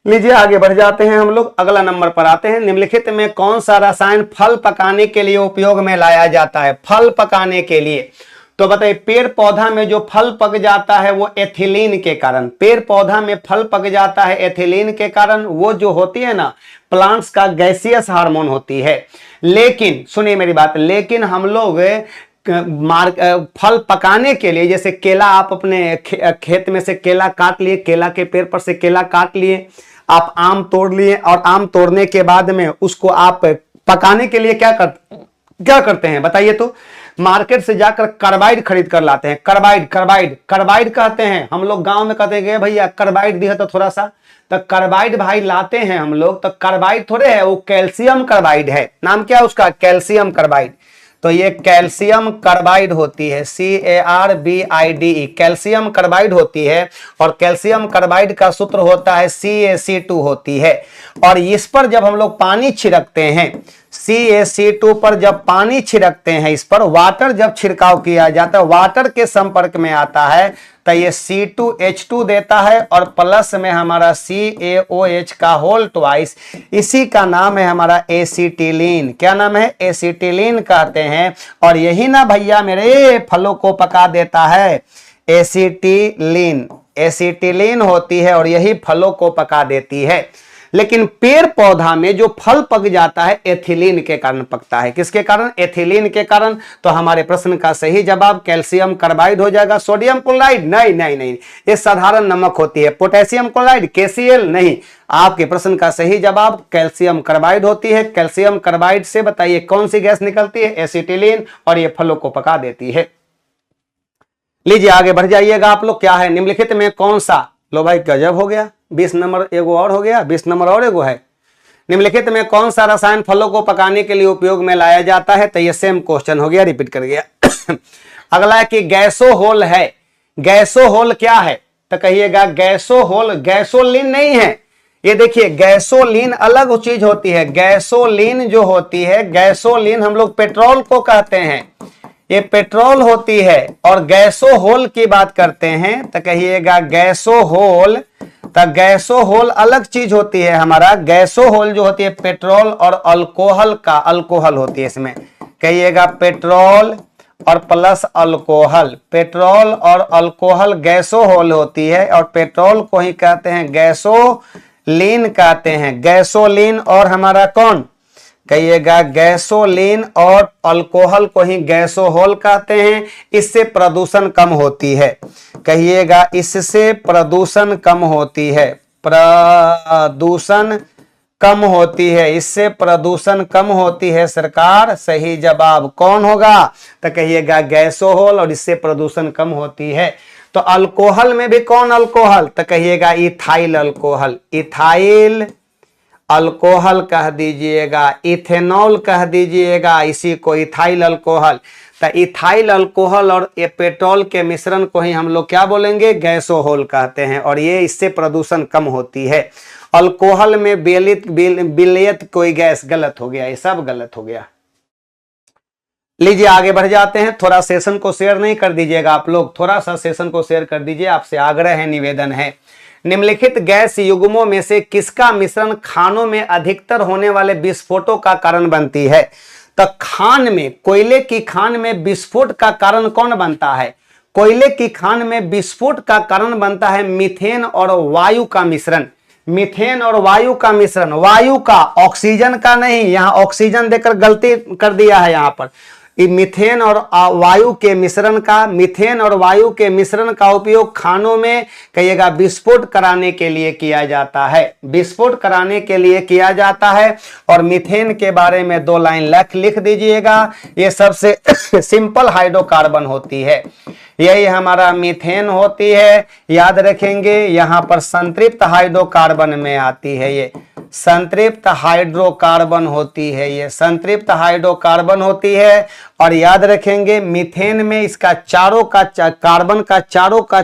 लीजिए आगे बढ़ जाते हैं हम लोग, अगला नंबर पर आते हैं। निम्नलिखित में कौन सा रसायन फल पकाने के लिए उपयोग में लाया जाता है, फल पकाने के लिए। तो बताइए, पेड़ पौधा में जो फल पक जाता है वो एथिलीन के कारण, पेड़ पौधा में फल पक जाता है एथिलीन के कारण। वो जो होती है ना प्लांट्स का गैसियस हार्मोन होती है। लेकिन सुनिए मेरी बात, लेकिन हम लोग फल पकाने के लिए, जैसे केला, आप अपने खेत में से केला काट लिए, केला के पेड़ पर से केला काट लिए, आप आम तोड़ लिए, और आम तोड़ने के बाद में उसको आप पकाने के लिए क्या करते हैं बताइए। तो मार्केट से जाकर कार्बाइड खरीद कर लाते हैं, कार्बाइड कहते हैं, हम लोग गांव में कहते हैं भैया कार्बाइड दिया तो थोड़ा सा, तो कार्बाइड भाई लाते हैं हम लोग। तो कार्बाइड थोड़े है, वो कैल्शियम कार्बाइड है, नाम क्या है उसका, कैल्शियम कार्बाइड। तो ये कैल्शियम कार्बाइड होती है, CARBIDE, कैल्शियम कार्बाइड होती है। और कैल्शियम कार्बाइड का सूत्र होता है CaC2 होती है। और इस पर जब हम लोग पानी छिड़कते हैं, CaC2 पर जब पानी छिड़कते हैं, इस पर वाटर जब छिड़काव किया जाता है, वाटर के संपर्क में आता है तो ये C2H2 देता है, और प्लस में हमारा CaOH का होल ट्वाइस, इसी का नाम है हमारा एसिटिलीन। क्या नाम है, एसिटिलीन कहते हैं। और यही ना भैया मेरे फलों को पका देता है, एसिटिलीन, एसिटिलीन होती है, और यही फलों को पका देती है। लेकिन पेड़ पौधा में जो फल पक जाता है एथिलीन के कारण पकता है। किसके कारण, एथिलीन के कारण। तो हमारे प्रश्न का सही जवाब कैल्शियम कार्बाइड हो जाएगा। सोडियम क्लोराइड नहीं नहीं नहीं, ये साधारण नमक होती है। पोटेशियम क्लोराइड KCl नहीं, आपके प्रश्न का सही जवाब कैल्शियम कार्बाइड होती है। कैल्शियम कार्बाइड से बताइए कौन सी गैस निकलती है, एसिटिलीन, और ये फलों को पका देती है। लीजिए आगे बढ़ जाइएगा आप लोग, क्या है निम्नलिखित में कौन सा, लो भाई गजब हो गया, 20 नंबर एगो और हो गया, 20 नंबर और एगो है। निम्नलिखित में कौन सा रसायन फलों को पकाने के लिए उपयोग में लाया जाता है, तो ये सेम क्वेश्चन हो गया, रिपीट कर गया। अगला है कि गैसोहोल है, गैसोहोल क्या है, तो कहिएगा गैसोहोल, गैसोलीन नहीं है। ये देखिए गैसोलीन अलग चीज होती है, गैसोलीन जो होती है, गैसोलीन हम लोग पेट्रोल को कहते हैं, ये पेट्रोल होती है। और गैसोहोल की बात करते हैं तो कहिएगा गैसोहोल, तो गैसोहोल अलग चीज होती है हमारा। गैसोहोल जो होती है पेट्रोल और अल्कोहल का, अल्कोहल होती है इसमें, कहिएगा पेट्रोल और प्लस अल्कोहल, पेट्रोल और अल्कोहल गैसोहोल होती है। और पेट्रोल को ही कहते हैं गैसोलीन कहते हैं, गैसोलीन और हमारा कौन, कहिएगा गैसोलीन, और अल्कोहल को ही गैसोहोल कहते हैं। इससे प्रदूषण कम होती है, कहिएगा इससे प्रदूषण कम होती है, प्रदूषण कम होती है, इससे प्रदूषण कम होती है सरकार। सही जवाब कौन होगा, तो कहिएगा गैसोहोल, और इससे प्रदूषण कम होती है। तो अल्कोहल में भी कौन अल्कोहल, तो कहिएगा इथाइल अल्कोहल, इथाइल अल्कोहल कह दीजिएगा, इथेनॉल कह दीजिएगा, इसी को इथाइल अल्कोहल। तो इथाइल अल्कोहल और ये पेट्रोल के मिश्रण को ही हम लोग क्या बोलेंगे, गैसोहोल कहते हैं। और ये इससे प्रदूषण कम होती है। अल्कोहल में विलयित कोई गैस, गलत हो गया, ये सब गलत हो गया। लीजिए आगे बढ़ जाते हैं। थोड़ा सेशन को शेयर नहीं कर दीजिएगा आप लोग, थोड़ा सा सेशन को शेयर कर दीजिए, आपसे आग्रह है, निवेदन है। निम्नलिखित गैस युग्मों में से किसका मिश्रण खानों में अधिकतर होने वाले विस्फोटों का कारण बनती है, तो खान में, कोयले की खान में विस्फोट का कारण कौन बनता है, कोयले की खान में विस्फोट का कारण बनता है मीथेन और वायु का मिश्रण, मीथेन और वायु का मिश्रण, वायु का, ऑक्सीजन का नहीं, यहां ऑक्सीजन देकर गलती कर दिया है यहां पर। मीथेन और वायु के मिश्रण का, मीथेन और वायु के मिश्रण का उपयोग खानों में कहिएगा विस्फोट कराने के लिए किया जाता है, विस्फोट कराने के लिए किया जाता है। और मीथेन के बारे में 2 लाइन लिख दीजिएगा। ये सबसे सिंपल हाइड्रोकार्बन होती है, यही हमारा मीथेन होती है, याद रखेंगे। यहां पर संतृप्त हाइड्रोकार्बन में आती है ये संतृप्त हाइड्रोकार्बन होती है, ये संतृप्त हाइड्रोकार्बन होती है। और याद रखेंगे मीथेन में इसका चारों का कार्बन का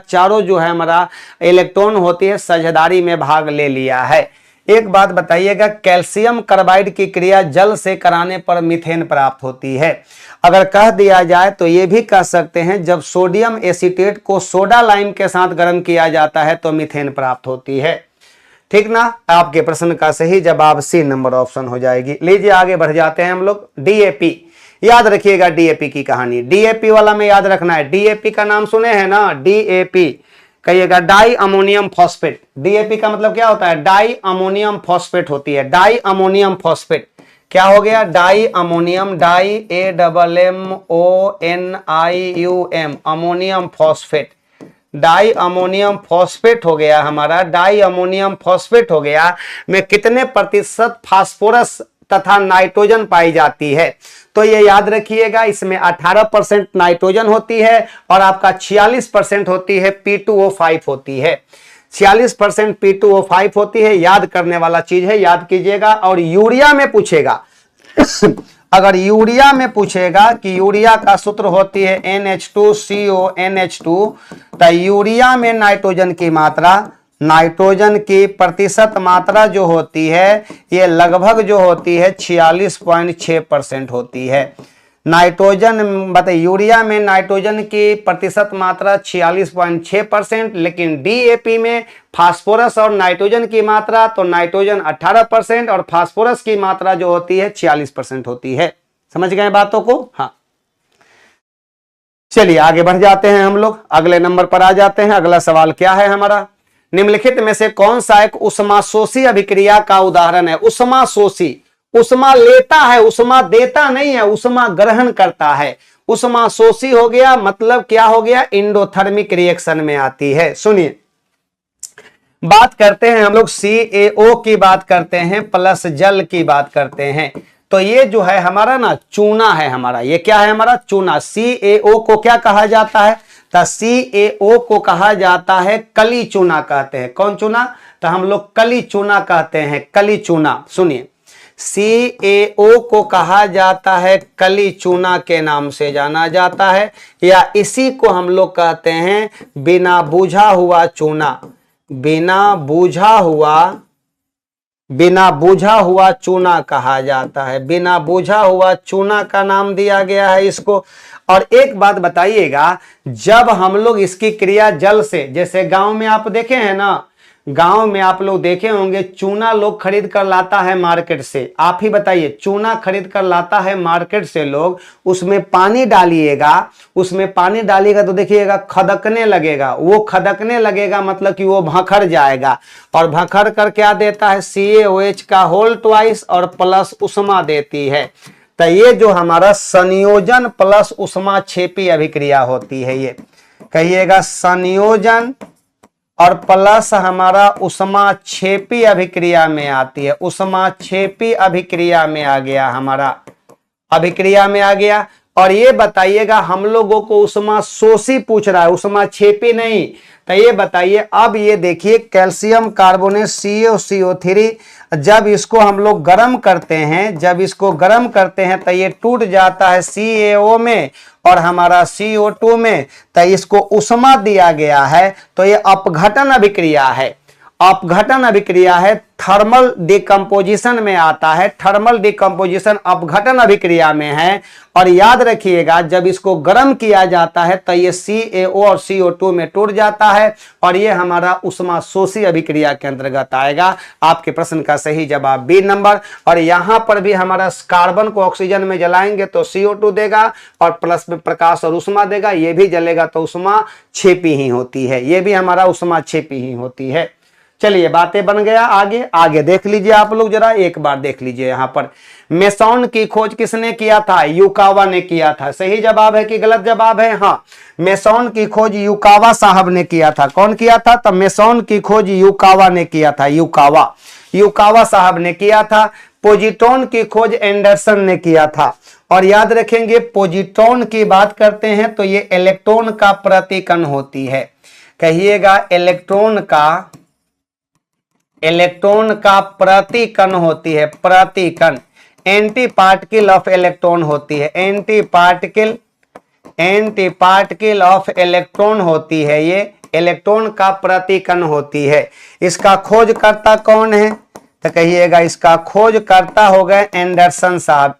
चारों जो है हमारा इलेक्ट्रॉन होती है साझेदारी में भाग ले लिया है। एक बात बताइएगा, कैल्शियम कार्बाइड की क्रिया जल से कराने पर मीथेन प्राप्त होती है। अगर कह दिया जाए तो ये भी कह सकते हैं जब सोडियम एसीटेट को सोडा लाइम के साथ गर्म किया जाता है तो मीथेन प्राप्त होती है। ठीक ना, आपके प्रश्न का सही जवाब सी नंबर ऑप्शन हो जाएगी। लीजिए आगे बढ़ जाते हैं हम लोग। डीएपी, याद रखिएगा डीएपी की कहानी, डीएपी वाला में याद रखना है। डीएपी का नाम सुने हैं ना, डीएपी कहिएगा डाई अमोनियम फॉस्फेट। डीएपी का मतलब क्या होता है, डाई अमोनियम फॉस्फेट होती है। डाई अमोनियम फॉस्फेट क्या हो गया, di ammonium, di AMMONIUM ammonium phosphate, di ammonium phosphate हो गया हमारा। डाई अमोनियम फॉस्फेट हो गया में कितने प्रतिशत फास्फोरस तथा नाइट्रोजन पाई जाती है, तो ये याद रखिएगा इसमें 18% नाइट्रोजन होती है और आपका 46% होती है P2O5 होती है। 46% P2O5 होती है, याद करने वाला चीज है, याद कीजिएगा। और यूरिया में पूछेगा अगर यूरिया में पूछेगा कि यूरिया का सूत्र होती है NH2CONH2, तो यूरिया में नाइट्रोजन की मात्रा, नाइट्रोजन की प्रतिशत मात्रा जो होती है ये लगभग जो होती है 46.6% होती है। नाइट्रोजन बताइए, यूरिया में नाइट्रोजन की प्रतिशत मात्रा 46.6%, लेकिन डीएपी में फास्फोरस और नाइट्रोजन की मात्रा, तो नाइट्रोजन 18% और फास्फोरस की मात्रा जो होती है 46% होती है। समझ गए बातों को? हाँ, चलिए आगे बढ़ जाते हैं हम लोग, अगले नंबर पर आ जाते हैं। अगला सवाल क्या है हमारा, निम्नलिखित में से कौन सा एक उष्माशोषी अभिक्रिया का उदाहरण है। उष्माशोषी, उष्मा लेता है, उष्मा देता नहीं है, उष्मा ग्रहण करता है। उष्माशोषी हो गया मतलब क्या हो गया, इंडोथर्मिक रिएक्शन में आती है। सुनिए, बात करते हैं हम लोग CaO की बात करते हैं प्लस जल की बात करते हैं। तो ये जो है हमारा ना चूना है हमारा, ये क्या है हमारा चूना। CaO को क्या कहा जाता है, तो CaO को कहा जाता है कली चूना कहते हैं। कौन चूना, तो हम लोग कली चूना कहते हैं, कली चूना। सुनिए, CaO को कहा जाता है कली चूना के नाम से जाना जाता है, या इसी को हम लोग कहते हैं बिना बूझा हुआ चूना। बिना बूझा हुआ चूना कहा जाता है, बिना बूझा हुआ चूना का नाम दिया गया है इसको। और एक बात बताइएगा, जब हम लोग इसकी क्रिया जल से, जैसे गांव में आप देखे हैं ना, गांव में आप लोग देखे होंगे चूना लोग खरीद कर लाता है मार्केट से। आप ही बताइए, चूना खरीद कर लाता है मार्केट से लोग, उसमें पानी डालिएगा, उसमें पानी डालिएगा तो देखिएगा खदकने लगेगा। वो खदकने लगेगा मतलब कि वो भंखर जाएगा, और भंखर कर क्या देता है, CaOH का होल ट्वाइस और प्लस उष्मा देती है। तो ये जो हमारा संयोजन प्लस उष्मा क्षेपी अभिक्रिया होती है, ये कहिएगा संयोजन और प्लस हमारा उष्मा क्षेपी अभिक्रिया में आती है। उष्मा क्षेपी अभिक्रिया में आ गया हमारा, अभिक्रिया में आ गया। और ये बताइएगा, हम लोगों को उष्मा शोषी पूछ रहा है, उष्मा क्षेपी नहीं। तो ये बताइए, अब ये देखिए कैल्शियम कार्बोनेट CaCO3, जब इसको हम लोग गर्म करते हैं, जब इसको गर्म करते हैं तो ये टूट जाता है CaO में और हमारा CO2 में, तो इसको उष्मा दिया गया है। तो ये अपघटन अभिक्रिया है, अपघटन अभिक्रिया है, थर्मल डिकम्पोजिशन में आता है। थर्मल डिकम्पोजिशन अपघटन अभिक्रिया में है। और याद रखिएगा, जब इसको गर्म किया जाता है तो ये CaO और CO2 में टूट जाता है, और ये हमारा उष्मा शोषी अभिक्रिया के अंतर्गत आएगा। आपके प्रश्न का सही जवाब बी नंबर। और यहां पर भी हमारा कार्बन को ऑक्सीजन में जलाएंगे तो CO2 देगा और प्लस में प्रकाश और उष्मा देगा, ये भी जलेगा तो उष्मा क्षेपी ही होती है, ये भी हमारा उष्मा क्षेपी ही होती है। चलिए बातें बन गया। आगे देख लीजिए आप लोग, जरा एक बार देख लीजिए। यहां पर मेसॉन की खोज किसने किया था, युकावा ने किया था। सही जवाब है कि गलत जवाब है? हाँ, मेसॉन की खोज युकावा साहब ने किया था। कौन किया था? तो मेसॉन की खोज युकावा ने किया था, युकावा साहब ने किया था। पोजिट्रॉन की खोज एंडरसन ने किया था। और याद रखेंगे, पोजिट्रॉन की बात करते हैं तो ये इलेक्ट्रॉन का प्रतिकण होती है। कहिएगा इलेक्ट्रॉन का इलेक्ट्रॉन का प्रति कण होती है, प्रति कण। एंटी पार्टिकल ऑफ इलेक्ट्रॉन होती है, एंटी पार्टिकल ऑफ इलेक्ट्रॉन होती है, ये इलेक्ट्रॉन का प्रति कण होती है। इसका खोजकर्ता कौन है? तो कहिएगा इसका खोजकर्ता हो गए एंडरसन साहब,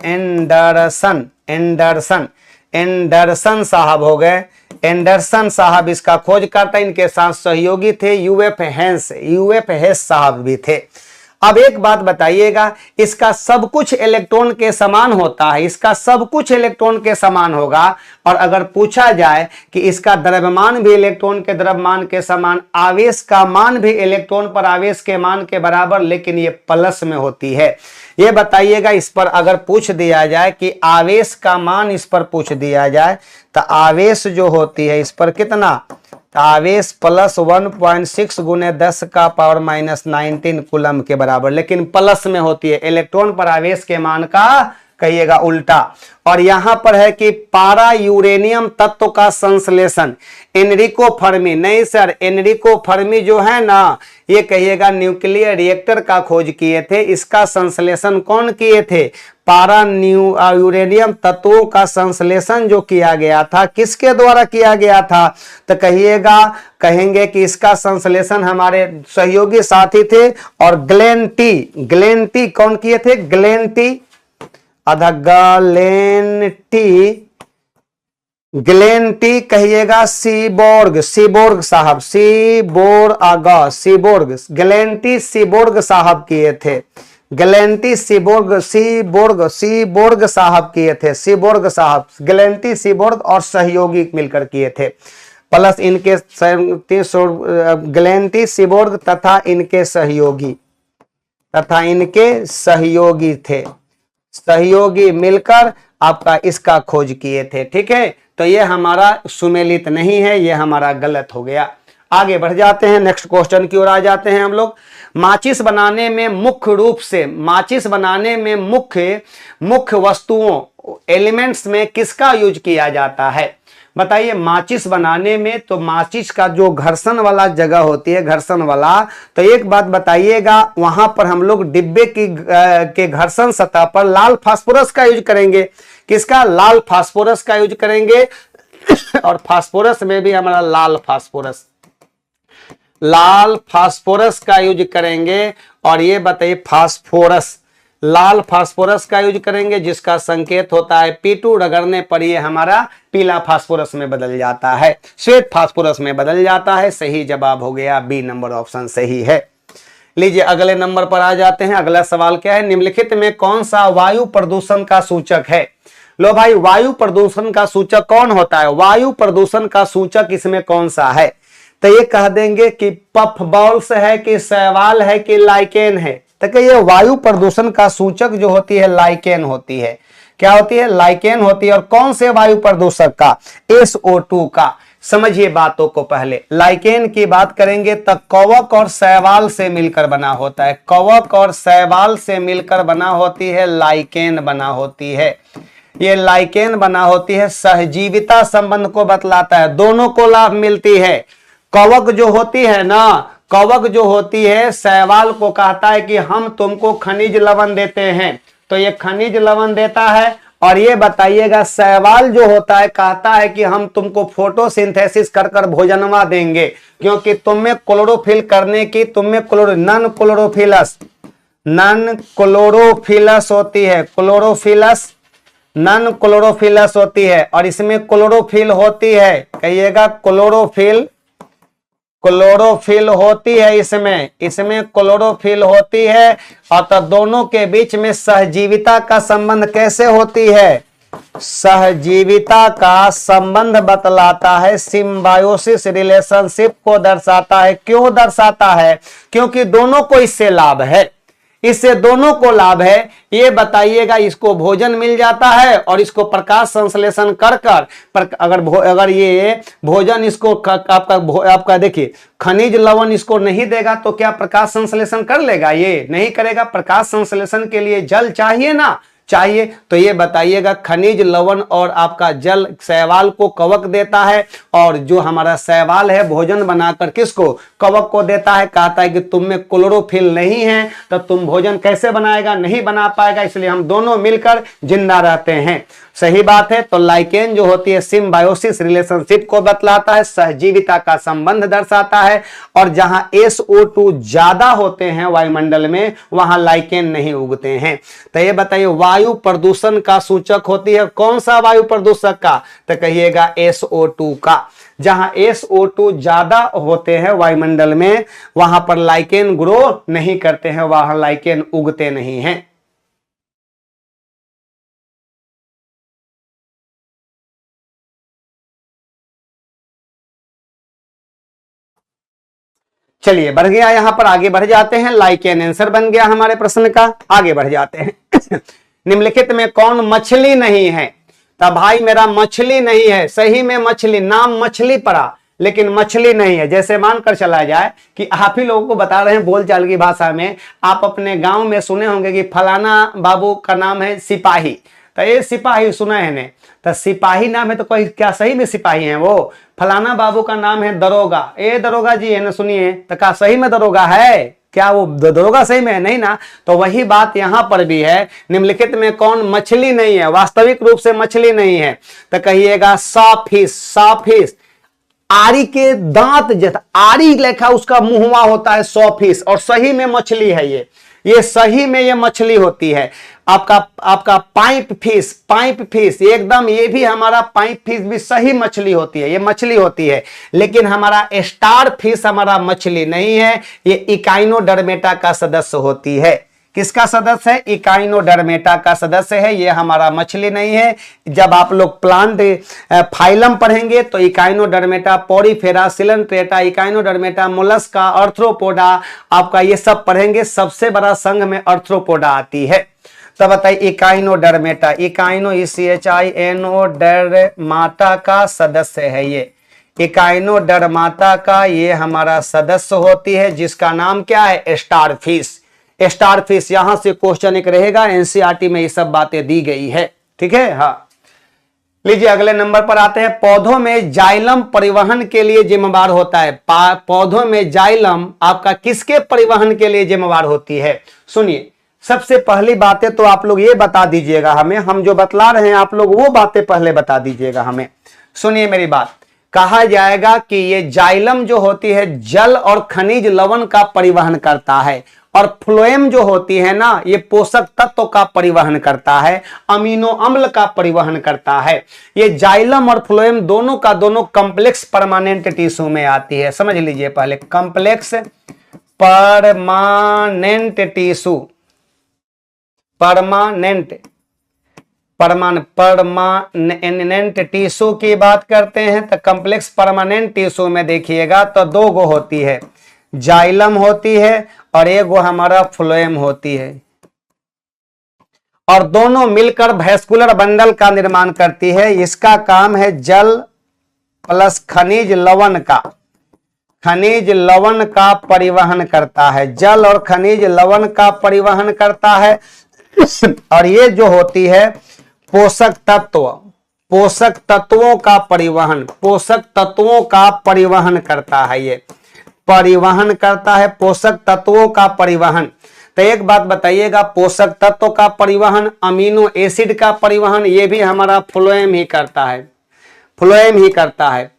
एंडरसन साहब हो गए। एंडरसन साहब इसका खोजकर्ता, इनके साथ सहयोगी थे यूएफ हेस साहब भी थे। अब एक बात बताइएगा, इसका सब कुछ इलेक्ट्रॉन के समान होता है, इसका सब कुछ इलेक्ट्रॉन के समान होगा। और अगर पूछा जाए कि इसका द्रव्यमान भी इलेक्ट्रॉन के द्रव्यमान के समान, आवेश का मान भी इलेक्ट्रॉन पर आवेश के मान के बराबर, लेकिन ये प्लस में होती है। ये बताइएगा, इस पर अगर पूछ दिया जाए कि आवेश का मान इस पर पूछ दिया जाए, तो आवेश जो होती है इस पर कितना, आवेश प्लस 1.6 गुने 10 का पावर माइनस 19 कूलम के बराबर, लेकिन प्लस में होती है। इलेक्ट्रॉन पर आवेश के मान का कहिएगा उल्टा। और यहां पर है कि पारा यूरेनियम तत्व का संश्लेषण एनरिको फर्मी, नहीं सर, एनरिको फर्मी जो है ना, ये कहिएगा न्यूक्लियर रिएक्टर का खोज किए थे। इसका संश्लेषण कौन किए थे? पारा यूरेनियम तत्वों का संश्लेषण जो किया गया था, किसके द्वारा किया गया था? तो कहेंगे कि इसका संश्लेषण हमारे सहयोगी साथी थे। और ग्लेन टी कौन किए थे? ग्लेन टी कहिएगा सीबोर्ग साहब, ग्लेन टी सीबोर्ग साहब किए थे, ग्लेन टी सीबोर्ग साहब किए थे, सीबोर्ग साहब, ग्लेन टी सीबोर्ग और सहयोगी मिलकर किए थे। प्लस इनके ग्लेन टी सीबोर्ग तथा इनके सहयोगी थे, सहयोगी मिलकर आपका इसका खोज किए थे। ठीक है, तो ये हमारा सुमेलित नहीं है, ये हमारा गलत हो गया। आगे बढ़ जाते हैं, नेक्स्ट क्वेश्चन की ओर आ जाते हैं हम लोग। माचिस बनाने में मुख्य रूप से, माचिस बनाने में मुख्य वस्तुओं एलिमेंट्स में किसका यूज किया जाता है? बताइए, माचिस बनाने में तो माचिस का जो घर्षण वाला जगह होती है, घर्षण वाला, तो एक बात बताइएगा, वहां पर हम लोग डिब्बे के घर्षण सतह पर लाल फास्फोरस का यूज करेंगे। किसका? लाल फास्फोरस का यूज करेंगे। और फास्फोरस में भी हमारा लाल फास्फोरस का यूज करेंगे। और ये बताइए, लाल फास्फोरस का यूज करेंगे, जिसका संकेत होता है P2, रगड़ने पर ये हमारा पीला फास्फोरस में बदल जाता है, श्वेत फास्फोरस में बदल जाता है। सही जवाब हो गया बी नंबर, ऑप्शन सही है। लीजिए अगले नंबर पर आ जाते हैं। अगला सवाल क्या है? निम्नलिखित में कौन सा वायु प्रदूषण का सूचक है? लो भाई, वायु प्रदूषण का सूचक कौन होता है? वायु प्रदूषण का सूचक इसमें कौन सा है? तो ये कह देंगे कि पफ बॉल्स है कि शैवाल है कि लाइकेन है। तो ये वायु प्रदूषण का सूचक जो होती है लाइकेन होती है। क्या होती है? लाइकेन होती है। और कौन से वायु प्रदूषक का? SO2 का। समझिए बातों को, पहले लाइकेन की बात करेंगे तब कवक और शैवाल से मिलकर बना होता है, कवक और शैवाल से मिलकर बना होती है, लाइकेन बना होती है। ये लाइकेन बना होती है, सहजीविता संबंध को बतलाता है, दोनों को लाभ मिलती है। कवक जो होती है ना, कवक जो होती है शैवाल को कहता है कि हम तुमको खनिज लवण देते हैं, तो ये खनिज लवण देता है। और ये बताइएगा शैवाल जो होता है कहता है कि हम तुमको फोटोसिंथेसिस कर कर भोजनवा देंगे, क्योंकि तुम्हें क्लोरोफिल करने की, तुम्हें नन क्लोरोफिलस होती है, नन क्लोरोफिलस होती है। और इसमें क्लोरोफिल होती है, कहिएगा क्लोरोफिल होती है, इसमें क्लोरोफिल होती है। और तो दोनों के बीच में सहजीविता का संबंध कैसे होती है? सहजीविता का संबंध बतलाता है, सिम्बायोसिस रिलेशनशिप को दर्शाता है। क्यों दर्शाता है? क्योंकि दोनों को इससे लाभ है, इससे दोनों को लाभ है। ये बताइएगा, इसको भोजन मिल जाता है और इसको प्रकाश संश्लेषण कर अगर ये भोजन इसको आपका देखिए खनिज लवण इसको नहीं देगा तो क्या प्रकाश संश्लेषण कर लेगा? ये नहीं करेगा। प्रकाश संश्लेषण के लिए जल चाहिए ना, चाहिए, तो ये बताइएगा खनिज, लवण और आपका जल शैवाल को कवक देता है, और जो हमारा शैवाल है भोजन बनाकर किसको, कवक को देता है। कहता है कि तुम में क्लोरोफिल नहीं है तो तुम भोजन कैसे बनाएगा, नहीं बना पाएगा, इसलिए हम दोनों मिलकर जिंदा रहते हैं। सही बात है। तो लाइकेन जो होती है सिम्बायोसिस रिलेशनशिप को बतलाता है, सहजीविता का संबंध दर्शाता है, और जहां SO2 ज्यादा होते हैं वायुमंडल में वहां लाइकेन नहीं उगते हैं। तो ये बताइए वायु प्रदूषण का सूचक होती है कौन सा वायु प्रदूषक का, तो कहिएगा SO2 का। जहां SO2 ज्यादा होते हैं वायुमंडल में वहां पर लाइकेन ग्रो नहीं करते हैं, वहां लाइकेन उगते नहीं हैं। चलिए बढ़ गया, यहां पर आगे बढ़ जाते हैं। लाइकेन आंसर बन गया हमारे प्रश्न का। आगे बढ़ जाते हैं। निम्नलिखित में कौन मछली नहीं है, तब भाई मेरा मछली नहीं है, सही में मछली, नाम मछली पड़ा लेकिन मछली नहीं है। जैसे मानकर चला जाए कि आप ही लोगों को बता रहे हैं बोलचाल की भाषा में, आप अपने गांव में सुने होंगे कि फलाना बाबू का नाम है सिपाही, तो ये सिपाही सुना है ने, तो सिपाही नाम है तो कोई क्या सही में सिपाही है वो। फलाना बाबू का नाम है दरोगा, ए दरोगा जी है ना, सुनिए, तो क्या सही में दरोगा है क्या, वो दरोगा सही में है नहीं ना। तो वही बात यहां पर भी है, निम्नलिखित में कौन मछली नहीं है, वास्तविक रूप से मछली नहीं है, तो कहिएगा सॉफिश। सॉफिश आरी के दांत जैसा, आरी लेखा उसका मुंहवा होता है सॉफिश, और सही में मछली है ये सही में ये मछली होती है। आपका पाइप फिश, पाइप फिश एकदम, ये भी हमारा पाइप फिश भी सही मछली होती है, ये मछली होती है। लेकिन हमारा स्टार फिश हमारा मछली नहीं है, ये इकाइनोडर्मेटा का सदस्य होती है। किसका सदस्य है, इकाइनोडर्मेटा का सदस्य है, ये हमारा मछली नहीं है। जब आप लोग प्लांट फाइलम पढ़ेंगे तो Echinodermata, Porifera, Coelenterata, Echinodermata, Mollusca, arthropoda, आपका ये सब पढ़ेंगे। सबसे बड़ा संघ में आर्थ्रोपोडा आती है। तो बताइए इकाइनोडर्मेटा, इकाइनो ICHINO डर्माटा का सदस्य है ये, इकाइनोडर्माटा का ये हमारा सदस्य होती है, जिसका नाम क्या है, स्टारफिश। स्टारफिश, यहां से क्वेश्चन एक रहेगा, NCERT में ये सब बातें दी गई है, ठीक है। हाँ लीजिए अगले नंबर पर आते हैं। पौधों में जाइलम परिवहन के लिए जिम्मेदार होता है। पौधों में जाइलम आपका किसके परिवहन के लिए जिम्मेदार होती है, सुनिए। सबसे पहली बातें तो आप लोग ये बता दीजिएगा हमें, हम जो बतला रहे हैं आप लोग वो बातें पहले बता दीजिएगा हमें। सुनिए मेरी बात, कहा जाएगा कि ये जाइलम जो होती है जल और खनिज लवण का परिवहन करता है, और फ्लोएम जो होती है ना ये पोषक तत्व का परिवहन करता है, अमीनो अम्ल का परिवहन करता है। ये जाइलम और फ्लोएम दोनों का दोनों कॉम्प्लेक्स परमानेंट टिश्यू में आती है। समझ लीजिए पहले, complex permanent tissue, permanent tissue की बात करते हैं तो कॉम्प्लेक्स परमानेंट टिश्यू में देखिएगा तो दो गो होती है, जाइलम होती है और एक वो हमारा फ्लोएम होती है, और दोनों मिलकर वैस्कुलर बंडल का निर्माण करती है। इसका काम है जल प्लस खनिज लवण का, खनिज लवण का परिवहन करता है, जल और खनिज लवण का परिवहन करता है। और ये जो होती है पोषक तत्व, पोषक तत्वों का परिवहन, पोषक तत्वों का परिवहन करता है, ये परिवहन करता है पोषक तत्वों का परिवहन। तो एक बात बताइएगा, पोषक तत्व का परिवहन, अमीनो एसिड का परिवहन, ये भी हमारा फ्लोएम ही करता है, फ्लोएम ही करता है,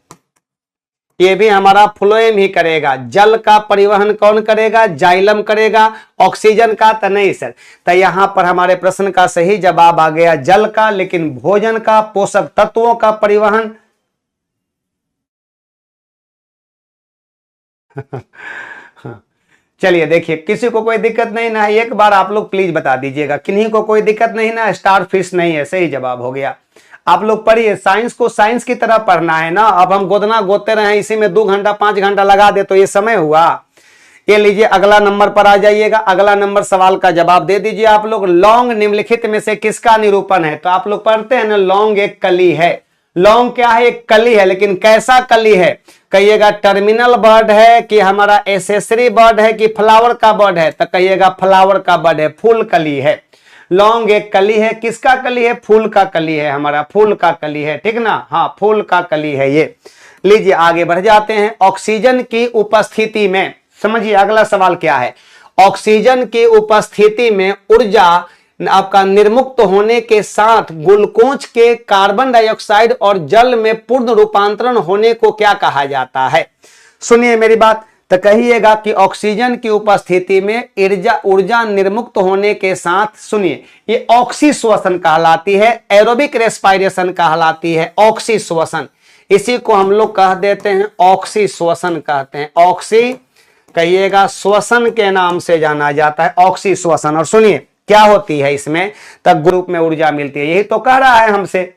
ये भी हमारा फ्लोएम ही करेगा। जल का परिवहन कौन करेगा, जाइलम करेगा, ऑक्सीजन का तो नहीं सर। तो यहां पर हमारे प्रश्न का सही जवाब आ गया जल का, लेकिन भोजन का, पोषक तत्वों का परिवहन चलिए देखिए, किसी को कोई दिक्कत नहीं ना, एक बार आप लोग प्लीज बता दीजिएगा, किन्हीं को कोई दिक्कत नहीं ना, स्टार फिश नहीं है, सही जवाब हो गया। आप लोग पढ़िए, साइंस को साइंस की तरह पढ़ना है ना। अब हम गोदना गोदते रहे इसी में 2 घंटा 5 घंटा लगा दे तो ये समय हुआ। ये लीजिए अगला नंबर पर आ जाइएगा, अगला नंबर सवाल का जवाब दे दीजिए आप लोग। लौंग निम्नलिखित में से किसका निरूपण है, तो आप लोग पढ़ते हैं ना, लौंग एक कली है। लौंग क्या है, एक कली है, लेकिन कैसा कली है, कहिएगा टर्मिनल बर्ड है कि हमारा एसेसरी बर्ड है कि फ्लावर का बर्ड है, तो कहिएगा फ्लावर का बर्ड है, फूल कली है। लौंग एक कली है, किसका कली है? फूल का कली है, हमारा फूल का कली है, ठीक ना, हाँ फूल का कली है ये। लीजिए आगे बढ़ जाते हैं। ऑक्सीजन की उपस्थिति में, समझिए अगला सवाल क्या है। ऑक्सीजन की उपस्थिति में ऊर्जा आपका निर्मुक्त होने के साथ ग्लूकोज के कार्बन डाइऑक्साइड और जल में पूर्ण रूपांतरण होने को क्या कहा जाता है? सुनिए मेरी बात, तो कहिएगा कि ऑक्सीजन की उपस्थिति में ऊर्जा निर्मुक्त होने के साथ, सुनिए ये ऑक्सी श्वसन कहलाती है, एरोबिक रेस्पायरेशन कहलाती है, ऑक्सी श्वसन, इसी को हम लोग कह देते हैं ऑक्सी श्वसन कहते हैं, ऑक्सी कहिएगा श्वसन के नाम से जाना जाता है, ऑक्सी श्वसन। और सुनिए क्या होती है इसमें, तब ग्रुप में ऊर्जा मिलती है, यही तो कह रहा है हमसे।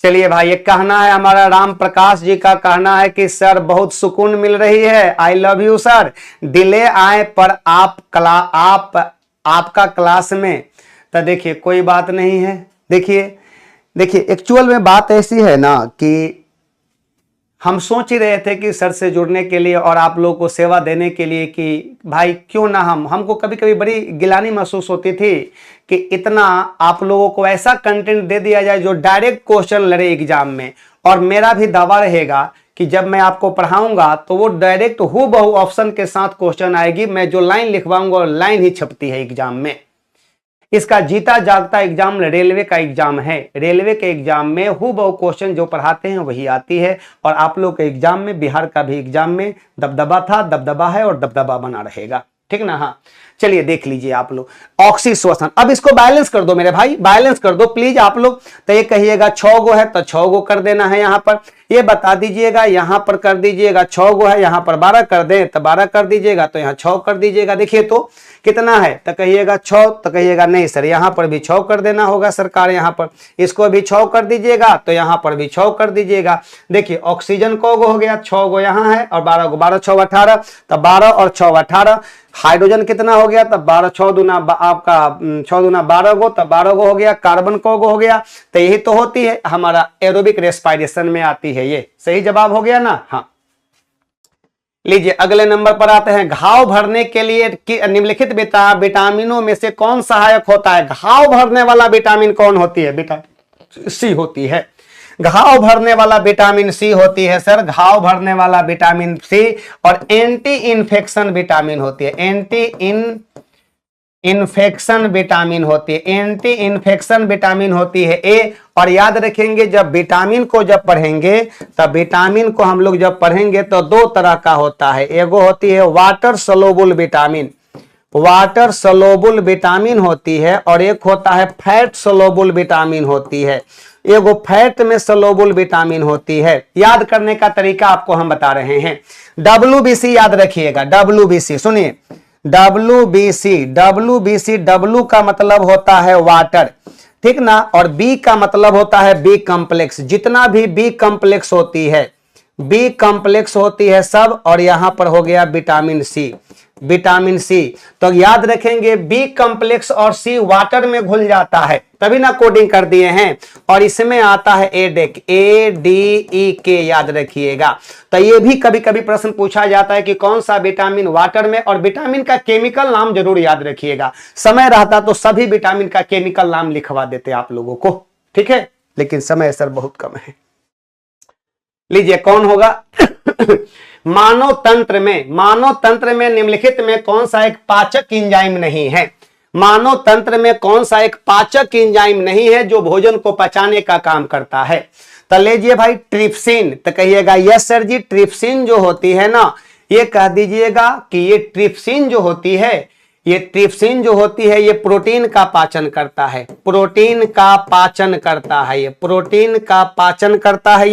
चलिए भाई, ये कहना है हमारा राम प्रकाश जी का कहना है कि सर बहुत सुकून मिल रही है, I love you sir, delay आए पर आपका क्लास में, तो देखिए कोई बात नहीं है। देखिए एक्चुअल में बात ऐसी है ना कि हम सोच ही रहे थे कि सर से जुड़ने के लिए और आप लोगों को सेवा देने के लिए कि भाई क्यों ना हमको कभी कभी बड़ी गिलानी महसूस होती थी कि इतना आप लोगों को ऐसा कंटेंट दे दिया जाए जो डायरेक्ट क्वेश्चन लड़े एग्जाम में। और मेरा भी दावा रहेगा कि जब मैं आपको पढ़ाऊंगा तो वो डायरेक्ट हूबहू ऑप्शन के साथ क्वेश्चन आएगी, मैं जो लाइन लिखवाऊंगा लाइन ही छपती है एग्जाम में। इसका जीता जागता एग्जाम रेलवे का एग्जाम है, रेलवे के एग्जाम में हूबहू क्वेश्चन जो पढ़ाते हैं वही आती है। और आप लोग के एग्जाम में, बिहार का भी एग्जाम में दबदबा था, दबदबा है और दबदबा बना रहेगा, ठीक ना। हाँ चलिए देख लीजिए आप लोग, ऑक्सी श्वसन। अब इसको बैलेंस कर दो मेरे भाई, बैलेंस कर दो प्लीज आप लोग। तो ये कहिएगा 6 गो है तो 6 गो कर देना है यहाँ पर, ये बता दीजिएगा, यहाँ पर कर दीजिएगा 6 गो है, यहाँ पर 12 कर दें तो 12 कर दीजिएगा, तो यहाँ 6 कर दीजिएगा। देखिए तो कितना है, तो कहिएगा 6, तो कहिएगा नहीं सर यहाँ पर भी 6 कर देना होगा सरकार, यहाँ पर इसको भी 6 कर दीजिएगा, तो यहाँ पर भी 6 कर दीजिएगा। देखिए ऑक्सीजन को गो हो गया, 6 गो यहाँ है और 12 गो, 12 6 18, तो 12 और 6 18। हाइड्रोजन कितना हो गया, तब 12 6 दूना आपका 6 दूना 12 गो, तब 12 गो हो गया। कार्बन को गो हो गया, तो यही तो होती है हमारा एरोबिक रेस्पायरेशन में आती है ये। सही जवाब हो गया ना। हाँ लीजिए अगले नंबर पर आते हैं। घाव भरने के लिए निम्नलिखित विटामिनों में से कौन सहायक होता है? घाव भरने वाला विटामिन कौन होती है? विटामिन सी होती है। घाव भरने वाला विटामिन सी होती है सर, घाव भरने वाला विटामिन सी। और एंटी इन्फेक्शन विटामिन होती है, एंटी इन्फेक्शन विटामिन होती है, एंटी इन्फेक्शन विटामिन होती है ए। और याद रखेंगे जब विटामिन को जब पढ़ेंगे, तब विटामिन को हम लोग जब पढ़ेंगे तो 2 तरह का होता है। एगो होती है water soluble vitamin, water soluble vitamin होती है, और एक होता है फैट सोलोबल विटामिन होती है। एगो फैट में सोलोबल विटामिन होती है। याद करने का तरीका आपको हम बता रहे हैं। WBC याद रखिएगा, WBC सुनिए, WBC W का मतलब होता है वाटर, ठीक ना, और बी का मतलब होता है बी कॉम्प्लेक्स। जितना भी बी कॉम्प्लेक्स होती है, बी कॉम्प्लेक्स होती है सब। और यहां पर हो गया विटामिन सी, विटामिन सी। तो याद रखेंगे बी कॉम्प्लेक्स और सी वाटर में घुल जाता है, तभी ना कोडिंग कर दिए हैं। और इसमें आता है एडेक, ADEK याद रखिएगा। तो ये भी कभी कभी प्रश्न पूछा जाता है कि कौन सा विटामिन वाटर में, और विटामिन का केमिकल नाम जरूर याद रखिएगा। समय रहता तो सभी विटामिन का केमिकल नाम लिखवा देते आप लोगों को, ठीक है, लेकिन समय सर बहुत कम है। लीजिए कौन होगा मानव तंत्र में निम्नलिखित में कौन सा एक पाचक एंजाइम नहीं है? मानव तंत्र में कौन सा एक पाचक एंजाइम नहीं है जो भोजन को पचाने का काम करता है? तो लीजिए भाई ट्रिप्सिन, तो कहिएगा यस सर जी, ट्रिप्सिन जो होती है ना, ये कह दीजिएगा कि ये ट्रिप्सिन जो होती है, ये ट्रिप्सिन जो होती है ये प्रोटीन का पाचन करता है, प्रोटीन का पाचन करता है, ये प्रोटीन का पाचन करता है,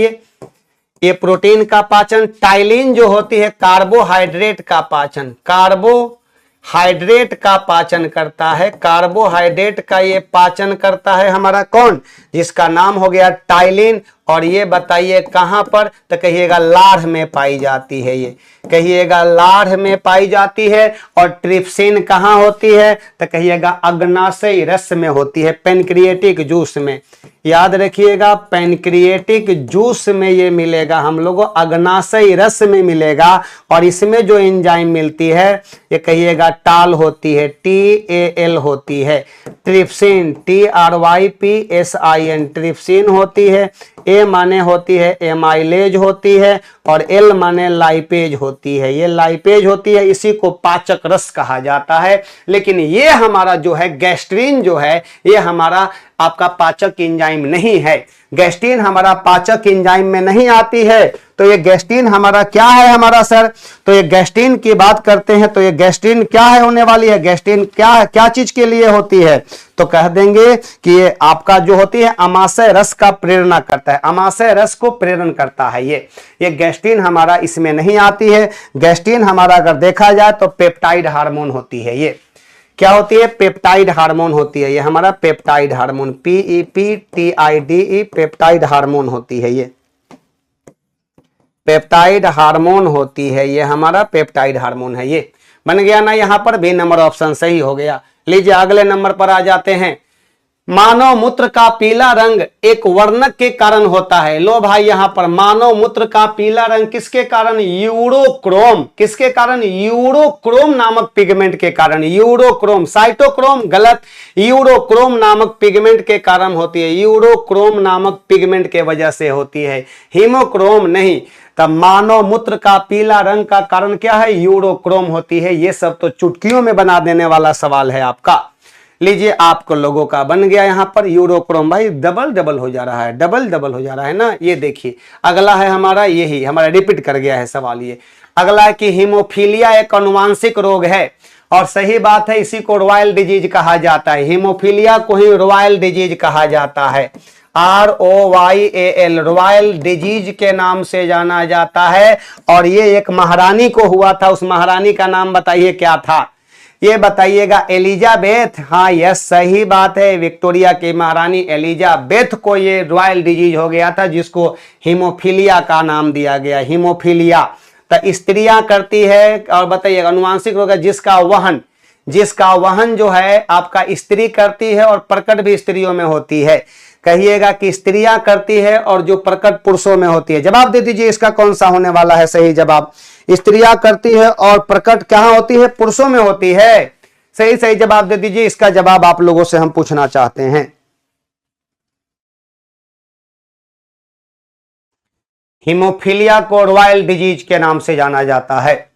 ये प्रोटीन का पाचन। टाइलिन जो होती है कार्बोहाइड्रेट का पाचन, कार्बोहाइड्रेट का पाचन करता है, कार्बोहाइड्रेट का ये पाचन करता है हमारा कौन, जिसका नाम हो गया टाइलिन। और ये बताइए कहां पर, तो कहिएगा लार में पाई जाती है। ये कहिएगा लार में पाई जाती है। और ट्रिप्सिन कहां होती है, तो कहिएगा अग्नाशय रस में होती है, पेनक्रिएटिक जूस में। याद रखिएगा, पेनक्रिएटिक जूस में ये मिलेगा हम लोगों, अग्नाशय रस में मिलेगा। और इसमें जो एंजाइम मिलती है ये कहिएगा टाल होती है, TAL होती है। ट्रिप्सिन TRYPSIN ट्रिप्सिन होती है। ए माने होती है एमाइलेज होती है, और एल माने लाइपेज होती है। ये लाइपेज होती है, इसी को पाचक रस कहा जाता है। लेकिन ये हमारा जो है गैस्ट्रीन जो है, ये हमारा आपका पाचक एंजाइम नहीं है। गैस्ट्रीन हमारा पाचक एंजाइम में नहीं आती है। तो ये गैस्ट्रीन हमारा क्या है हमारा सर, तो ये गैस्ट्रीन की बात करते हैं तो ये गैस्ट्रीन क्या है होने वाली है, गैस्ट्रीन क्या चीज के लिए होती है, तो कह देंगे कि ये आपका जो होती है अमाशय रस का प्रेरणा करता है, अमाशय रस को प्रेरण करता है। ये गैस्ट्रीन हमारा इसमें नहीं आती है। गैस्ट्रीन हमारा अगर देखा जाए तो पेप्टाइड हार्मोन होती है। ये क्या होती है, पेप्टाइड हार्मोन होती है। ये हमारा peptide hormone PEPTIDE peptide hormone होती है। ये पेप्टाइड हार्मोन होती है, ये हमारा पेप्टाइड हार्मोन है। ये बन गया ना, यहां पर बी नंबर ऑप्शन सही हो गया। लीजिए अगले नंबर पर आ जाते हैं। मानव मूत्र का पीला रंग एक वर्णक के कारण होता है। लो भाई, यहां पर मानव मूत्र का पीला रंग किसके कारण, यूरोक्रोम। किसके कारण, यूरोक्रोम नामक पिगमेंट के कारण। यूरोक्रोम, साइटोक्रोम गलत, यूरोक्रोम नामक पिगमेंट के कारण होती है। यूरोक्रोम नामक पिगमेंट के वजह से होती है, हीमोक्रोम नहीं। तब मानव मूत्र का पीला रंग का कारण क्या है, यूरोक्रोम होती है। ये सब तो चुटकियों में बना देने वाला सवाल है आपका। लीजिए आपको लोगों का बन गया यहां पर यूरोक्रोम। भाई डबल डबल हो जा रहा है, डबल डबल हो जा रहा है ना। ये देखिए अगला है हमारा, यही हमारा रिपीट कर गया है सवाल। ये अगला है कि हीमोफीलिया एक अनुवांशिक रोग है, और सही बात है, इसी को रॉयल डिजीज कहा जाता है। हीमोफीलिया को ही रॉयल डिजीज कहा जाता है, ROYAL रॉयल डिजीज के नाम से जाना जाता है। और ये एक महारानी को हुआ था, उस महारानी का नाम बताइए क्या था, ये बताइएगा एलिजाबेथ। हाँ यस सही बात है, विक्टोरिया की महारानी एलिजाबेथ को ये रॉयल डिजीज हो गया था, जिसको हीमोफीलिया का नाम दिया गया, हीमोफीलिया। तो स्त्रियां करती है, और बताइएगा अनुवांशिक रोग है जिसका वहन जो है आपका स्त्री करती है, और प्रकट भी स्त्रियों में होती है। कहिएगा कि स्त्रियां करती है और जो प्रकट पुरुषों में होती है। जवाब दे दीजिए इसका कौन सा होने वाला है सही जवाब। स्त्रियां करती है और प्रकट कहां होती है, पुरुषों में होती है। सही जवाब दे दीजिए, इसका जवाब आप लोगों से हम पूछना चाहते हैं। हीमोफीलिया को रॉयल डिजीज के नाम से जाना जाता है।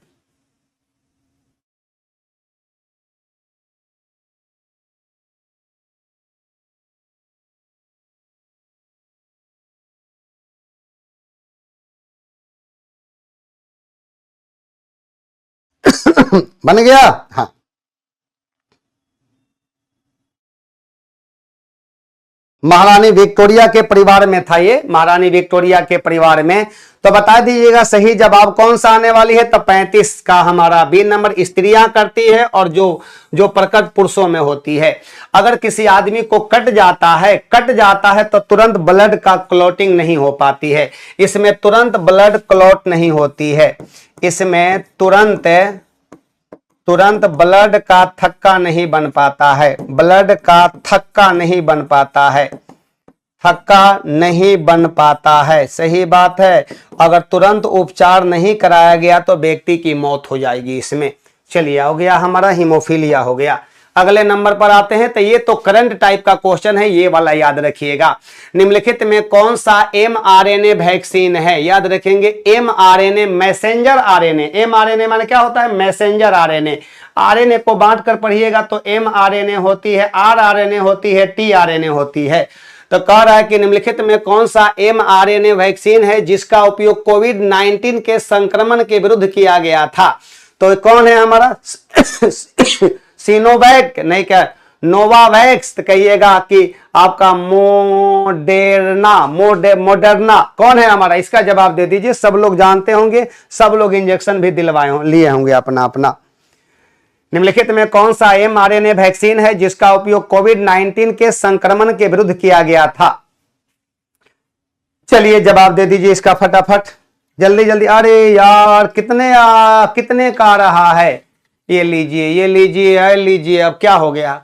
बन गया। हाँ महारानी विक्टोरिया के परिवार में था, ये महारानी विक्टोरिया के परिवार में। तो बता दीजिएगा सही जवाब कौन सा आने वाली है, तो 35 का हमारा बी नंबर, स्त्रियां करती है और जो प्रकट पुरुषों में होती है। अगर किसी आदमी को कट जाता है तो तुरंत ब्लड का क्लॉटिंग नहीं हो पाती है। इसमें तुरंत ब्लड क्लॉट नहीं होती है, इसमें तुरंत ब्लड का थक्का नहीं बन पाता है, ब्लड का थक्का नहीं बन पाता है, थक्का नहीं बन पाता है। सही बात है, अगर तुरंत उपचार नहीं कराया गया तो व्यक्ति की मौत हो जाएगी इसमें। चलिए हो गया हमारा, हीमोफीलिया हो गया। अगले नंबर पर आते हैं। तो ये तो करंट टाइप का क्वेश्चन है, ये वाला याद रखिएगा। निम्नलिखित में कौन सा mRNA वैक्सीन है, याद रखेंगे mRNA मैसेंजर RNA। mRNA माने क्या होता है, मैसेंजर RNA। RNA को बांट कर पढ़िएगा तो mRNA होती है, rRNA होती है, tRNA होती है। तो कह रहा है कि निम्नलिखित में कौन सा mRNA वैक्सीन है जिसका उपयोग कोविड-19 के संक्रमण के विरुद्ध किया गया था। तो कौन है हमारा सिनोवैक नहीं, क्या नोवावैक्स। तो कहिएगा कि आपका मोडर्ना कौन है हमारा, इसका जवाब दे दीजिए। सब लोग जानते होंगे, सब लोग इंजेक्शन भी दिलवाए लिए होंगे अपना। निम्नलिखित में कौन सा mRNA वैक्सीन है जिसका उपयोग कोविड-19 के संक्रमण के विरुद्ध किया गया था। चलिए जवाब दे दीजिए इसका फटाफट, जल्दी जल्दी। अरे यार कितने का आ रहा है, ये लीजिए ये लीजिए ये लीजिए, अब क्या हो गया?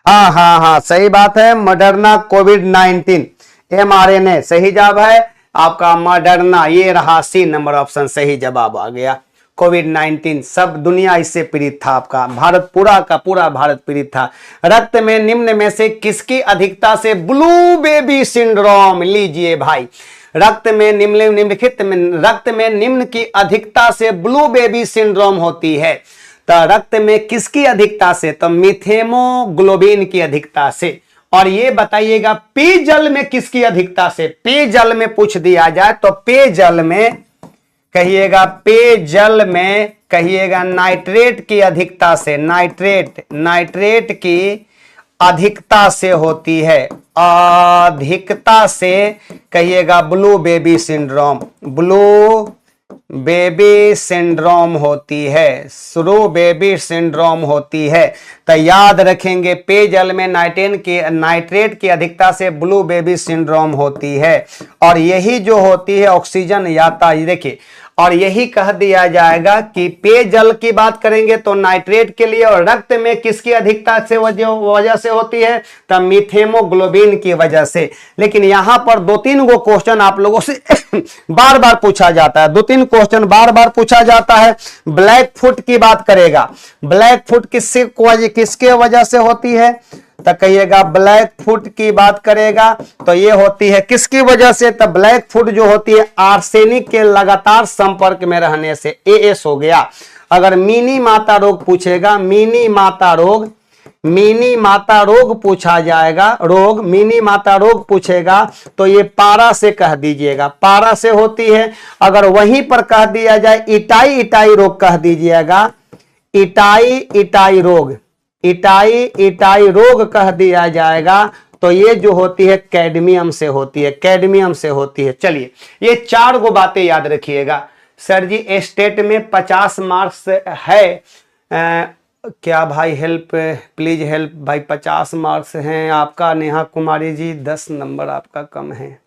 हाँ हाँ हाँ सही बात है, मॉडर्ना कोविड-19 mRNA सही जवाब है आपका, मॉडर्ना। ये रहा सी नंबर ऑप्शन, सही जवाब आ गया। कोविड-19 सब दुनिया इससे पीड़ित था, आपका भारत पूरा का पूरा भारत पीड़ित था। रक्त में निम्न में से किसकी अधिकता से ब्लू बेबी सिंड्रोम, लीजिए भाई, रक्त में निम्नलिखित में रक्त में निम्न की अधिकता से ब्लू बेबी सिंड्रोम होती है। तो रक्त में किसकी अधिकता से? तो मिथेमोग्लोबिन की अधिकता से। और ये बताइएगा पेयजल में किसकी अधिकता से? पेयजल में पूछ दिया जाए तो पेयजल में कहिएगा, पेयजल में कहिएगा नाइट्रेट की अधिकता से, नाइट्रेट की अधिकता से होती है, अधिकता से कहिएगा blue baby syndrome, blue baby syndrome होती है, स्लो बेबी सिंड्रोम होती है। तो याद रखेंगे पेयजल में नाइट्रेट की अधिकता से ब्लू बेबी सिंड्रोम होती है। और यही जो होती है ऑक्सीजन यातायात, देखिए, और यही कह दिया जाएगा कि पेयजल की बात करेंगे तो नाइट्रेट के लिए, और रक्त में किसकी अधिकता से वजह से होती है? तो मिथेमोग्लोबिन की वजह से। लेकिन यहां पर 2-3 गो क्वेश्चन आप लोगों से बार बार पूछा जाता है, 2-3 क्वेश्चन बार बार पूछा जाता है। ब्लैक फुट की बात करेगा, ब्लैक फुट किसके वजह से होती है? तो कहिएगा ब्लैक फुट की बात करेगा तो ये होती है किसकी वजह से? तो ब्लैक फुट जो होती है आर्सेनिक के लगातार संपर्क में रहने से, एएस हो गया। अगर मिनी माता रोग पूछेगा, मिनी माता रोग पूछा जाएगा, मिनी माता रोग पूछेगा तो ये पारा से कह दीजिएगा, पारा से होती है। अगर वहीं पर कह दिया जाए इटाई रोग कह दीजिएगा, इटाई रोग कह दिया जाएगा तो ये जो होती है कैडमियम से होती है, कैडमियम से होती है। चलिए ये 4 गो बातें याद रखिएगा। सर जी स्टेट में 50 मार्क्स है, क्या भाई हेल्प, प्लीज हेल्प भाई, 50 मार्क्स हैं आपका। नेहा कुमारी जी 10 नंबर आपका कम है,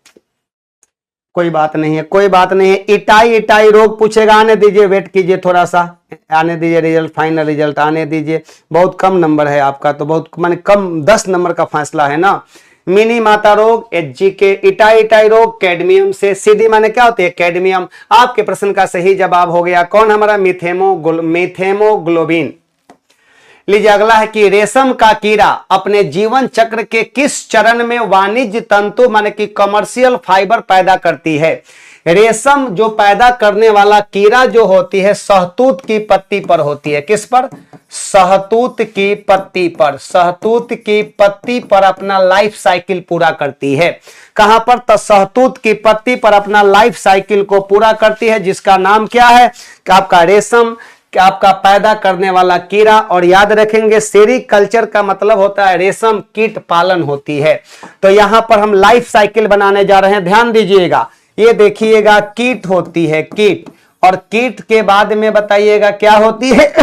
कोई बात नहीं है, कोई बात नहीं है। इटाई रोग पूछेगा, आने दीजिए, वेट कीजिए थोड़ा सा, आने दीजिए रिजल्ट, फाइनल रिजल्ट आने दीजिए। बहुत कम नंबर है आपका, तो बहुत माने कम 10 नंबर का फैसला है ना। मिनी माता रोग, एचजी के, इटाई रोग कैडमियम से, सीधी माने क्या होती है? कैडमियम। आपके प्रश्न का सही जवाब हो गया कौन? हमारा मिथेमोग्लोबिन। लीजिए अगला है कि रेशम का कीड़ा अपने जीवन चक्र के किस चरण में वाणिज्य तंतु माने कि कमर्शियल फाइबर पैदा करती है? रेशम जो पैदा करने वाला कीड़ा जो होती है शहतूत की पत्ती पर होती है। किस पर? शहतूत की पत्ती पर, शहतूत की पत्ती पर अपना लाइफ साइकिल पूरा करती है। कहां पर? तो शहतूत की पत्ती पर अपना लाइफ साइकिल को पूरा करती है, जिसका नाम क्या है? कि आपका रेशम, कि आपका पैदा करने वाला कीड़ा। और याद रखेंगे सेरीकल्चर का मतलब होता है रेशम कीट पालन होती है। तो यहां पर हम लाइफ साइकिल बनाने जा रहे हैं, ध्यान दीजिएगा। ये देखिएगा कीट होती है, कीट, और कीट के बाद में बताइएगा क्या होती है।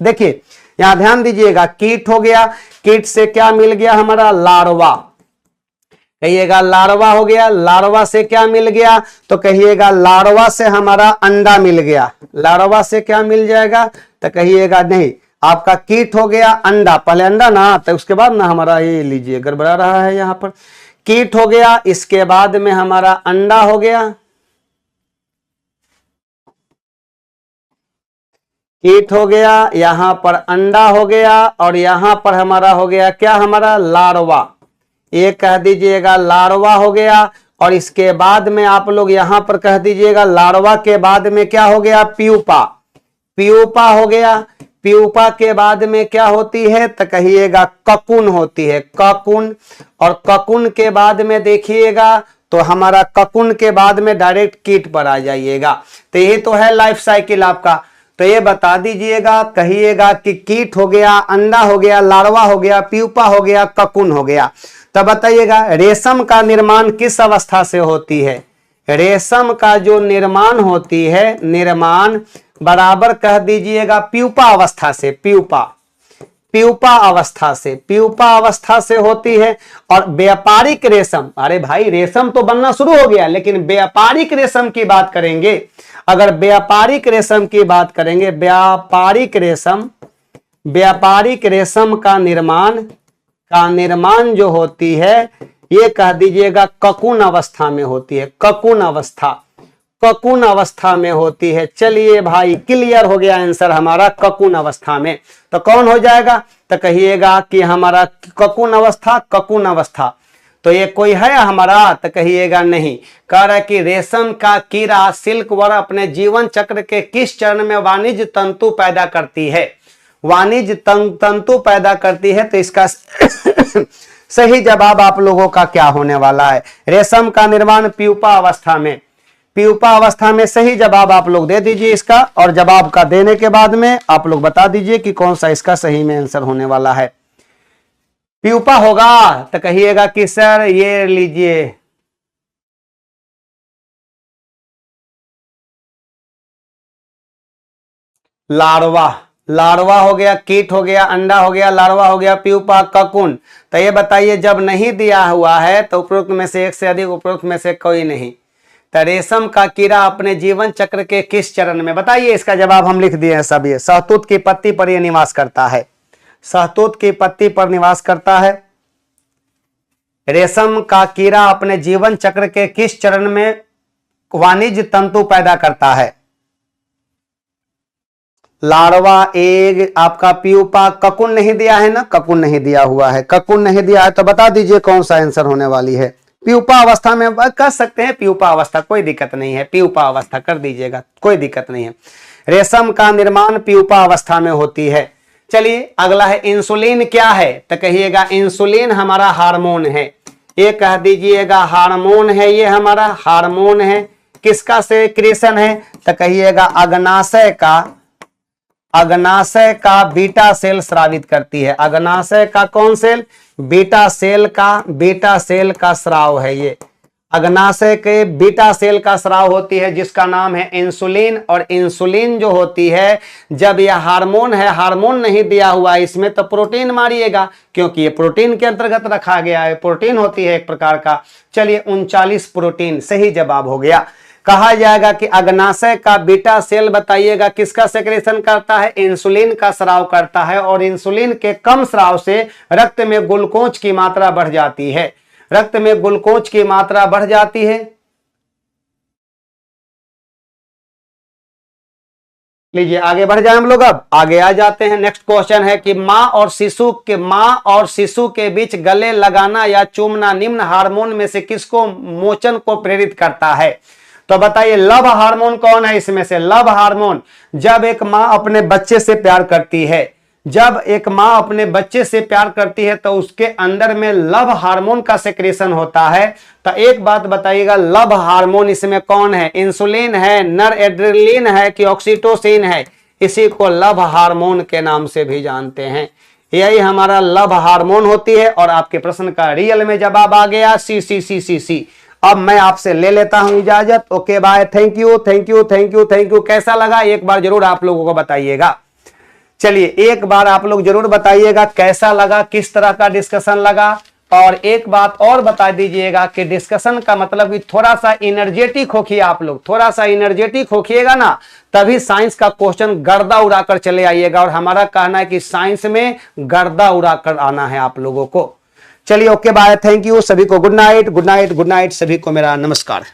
देखिए यहां ध्यान दीजिएगा, कीट हो गया, कीट से क्या मिल गया? हमारा लार्वा, कहिएगा लार्वा हो गया। लार्वा से क्या मिल गया? तो कहिएगा लार्वा से हमारा अंडा मिल गया। लार्वा से क्या मिल जाएगा? तो कहिएगा नहीं, आपका कीट हो गया अंडा, पहले अंडा ना, तो उसके बाद ना हमारा, ये लीजिए गड़बड़ा रहा है यहां पर, कीट हो गया, इसके बाद में हमारा अंडा हो गया, कीट हो गया, यहां पर अंडा हो गया, और यहां पर हमारा हो गया क्या? हमारा लार्वा। ये कह दीजिएगा लार्वा हो गया। और इसके बाद में आप लोग यहां पर कह दीजिएगा लार्वा के बाद में क्या हो गया? प्यूपा, प्यूपा हो गया। प्यूपा के बाद में क्या होती है? तो कहिएगा ककुन होती है, ककुन। और ककुन के बाद में देखिएगा तो हमारा ककुन के बाद में डायरेक्ट कीट पर आ जाइएगा। तो ये तो है लाइफ साइकिल आपका। तो ये बता दीजिएगा, कहिएगा कि कीट हो गया, अंडा हो गया, लार्वा हो गया, प्यूपा हो गया, ककुन हो गया। तब बताइएगा रेशम का निर्माण किस अवस्था से होती है? रेशम का जो निर्माण होती है, निर्माण बराबर कह दीजिएगा प्यूपा अवस्था से, प्यूपा अवस्था से, प्यूपा अवस्था से होती है। और व्यापारिक रेशम, अरे भाई रेशम तो बनना शुरू हो गया, लेकिन व्यापारिक रेशम की बात करेंगे, अगर व्यापारिक रेशम की बात करेंगे, व्यापारिक रेशम का निर्माण जो होती है ये कह दीजिएगा ककून अवस्था में होती है, ककून अवस्था में होती है। चलिए भाई क्लियर हो गया आंसर हमारा, ककून अवस्था में। तो कौन हो जाएगा, तो कहिएगा कि हमारा ककून अवस्था। तो ये कोई है हमारा, तो कहिएगा नहीं। कह रहा है कि रेशम का कीड़ा सिल्क वर्म अपने जीवन चक्र के किस चरण में वाणिज्य तंतु पैदा करती है, वाणिज्य तंतु पैदा करती है। तो इसका सही जवाब आप लोगों का क्या होने वाला है, रेशम का निर्माण प्यूपा अवस्था में सही जवाब आप लोग दे दीजिए इसका। और जवाब का देने के बाद में आप लोग बता दीजिए कि कौन सा इसका सही में आंसर होने वाला है। प्यूपा होगा तो कहिएगा कि सर ये लीजिए, लार्वा हो गया, कीट हो गया, अंडा हो गया, लार्वा हो गया, प्यूपा, ककून। तो ये बताइए जब नहीं दिया हुआ है तो उपरोक्त में से एक से अधिक, उपरोक्त में से कोई नहीं। तो रेशम का कीड़ा अपने जीवन चक्र के किस चरण में, बताइए इसका जवाब हम लिख दिए हैं सब। ये सहतूत की पत्ती पर यह निवास करता है, सहतूत की पत्ती पर निवास करता है। रेशम का कीड़ा अपने जीवन चक्र के किस चरण में वाणिज्य तंतु पैदा करता है, लार्वा, एग, आपका प्यूपा, ककून नहीं दिया है ना, ककून नहीं दिया हुआ है, ककून नहीं दिया है। तो बता दीजिए कौन सा आंसर होने वाली है। प्यूपा अवस्था में कर सकते हैं, प्यूपा अवस्था कोई दिक्कत नहीं है, प्यूपा अवस्था कर दीजिएगा, कोई दिक्कत नहीं है। रेशम का निर्माण प्यूपा अवस्था में होती है। चलिए अगला है इंसुलिन क्या है, तो कहिएगा इंसुलिन हमारा हार्मोन है, ये कह दीजिएगा हार्मोन है, ये हमारा हार्मोन है। किसका सेक्रेशन है, तो कहिएगा अग्नाशय का बीटा सेल स्रावित करती है। अग्नाशय का कौन सेल, बीटा सेल का स्राव है ये, अग्नाशय के बीटा सेल का स्राव होती है जिसका नाम है इंसुलिन। और इंसुलिन जो होती है, जब यह हार्मोन है, हार्मोन नहीं दिया हुआ इसमें, तो प्रोटीन मारिएगा, क्योंकि ये प्रोटीन के अंतर्गत रखा गया है, प्रोटीन होती है एक प्रकार का। चलिए 39 प्रोटीन सही जवाब हो गया। कहा जाएगा कि अग्नाशय का बीटा सेल बताइएगा किसका सेक्रेशन करता है, इंसुलिन का स्राव करता है। और इंसुलिन के कम स्राव से रक्त में ग्लूकोज की मात्रा बढ़ जाती है, रक्त में ग्लूकोज की मात्रा बढ़ जाती है। लीजिए आगे बढ़ जाए हम लोग, अब आगे आ जाते हैं। नेक्स्ट क्वेश्चन है कि मां और शिशु के बीच गले लगाना या चूमना निम्न हार्मोन में से किसको मोचन को प्रेरित करता है। तो बताइए लव हार्मोन कौन है इसमें से, लव हार्मोन। जब एक मां अपने बच्चे से प्यार करती है, जब एक मां अपने बच्चे से प्यार करती है तो उसके अंदर में लव हार्मोन का सेक्रेशन होता है। तो एक बात बताइएगा, लव हार्मोन इसमें कौन है, इंसुलिन है, नॉरएड्रेनालिन है कि ऑक्सीटोसिन है। इसी को लव हार्मोन के नाम से भी जानते हैं, यही हमारा लव हार्मोन होती है। और आपके प्रश्न का रियल में जवाब आ गया सी। अब मैं आपसे ले लेता हूं इजाजत। Okay bye, thank you. कैसा लगा एक बार जरूर आप लोगों को बताइएगा। चलिए एक बार आप लोग जरूर बताइएगा कैसा लगा, किस तरह का डिस्कशन लगा। और एक बात और बता दीजिएगा कि डिस्कशन का मतलब कि थोड़ा सा एनर्जेटिक होखिए आप लोग, थोड़ा सा एनर्जेटिक होखिएगा ना, तभी साइंस का क्वेश्चन गर्दा उड़ाकर चले आइएगा। और हमारा कहना है कि साइंस में गर्दा उड़ाकर आना है आप लोगों को। चलिए ओके बाय, थैंक यू सभी को, गुड नाइट सभी को मेरा नमस्कार।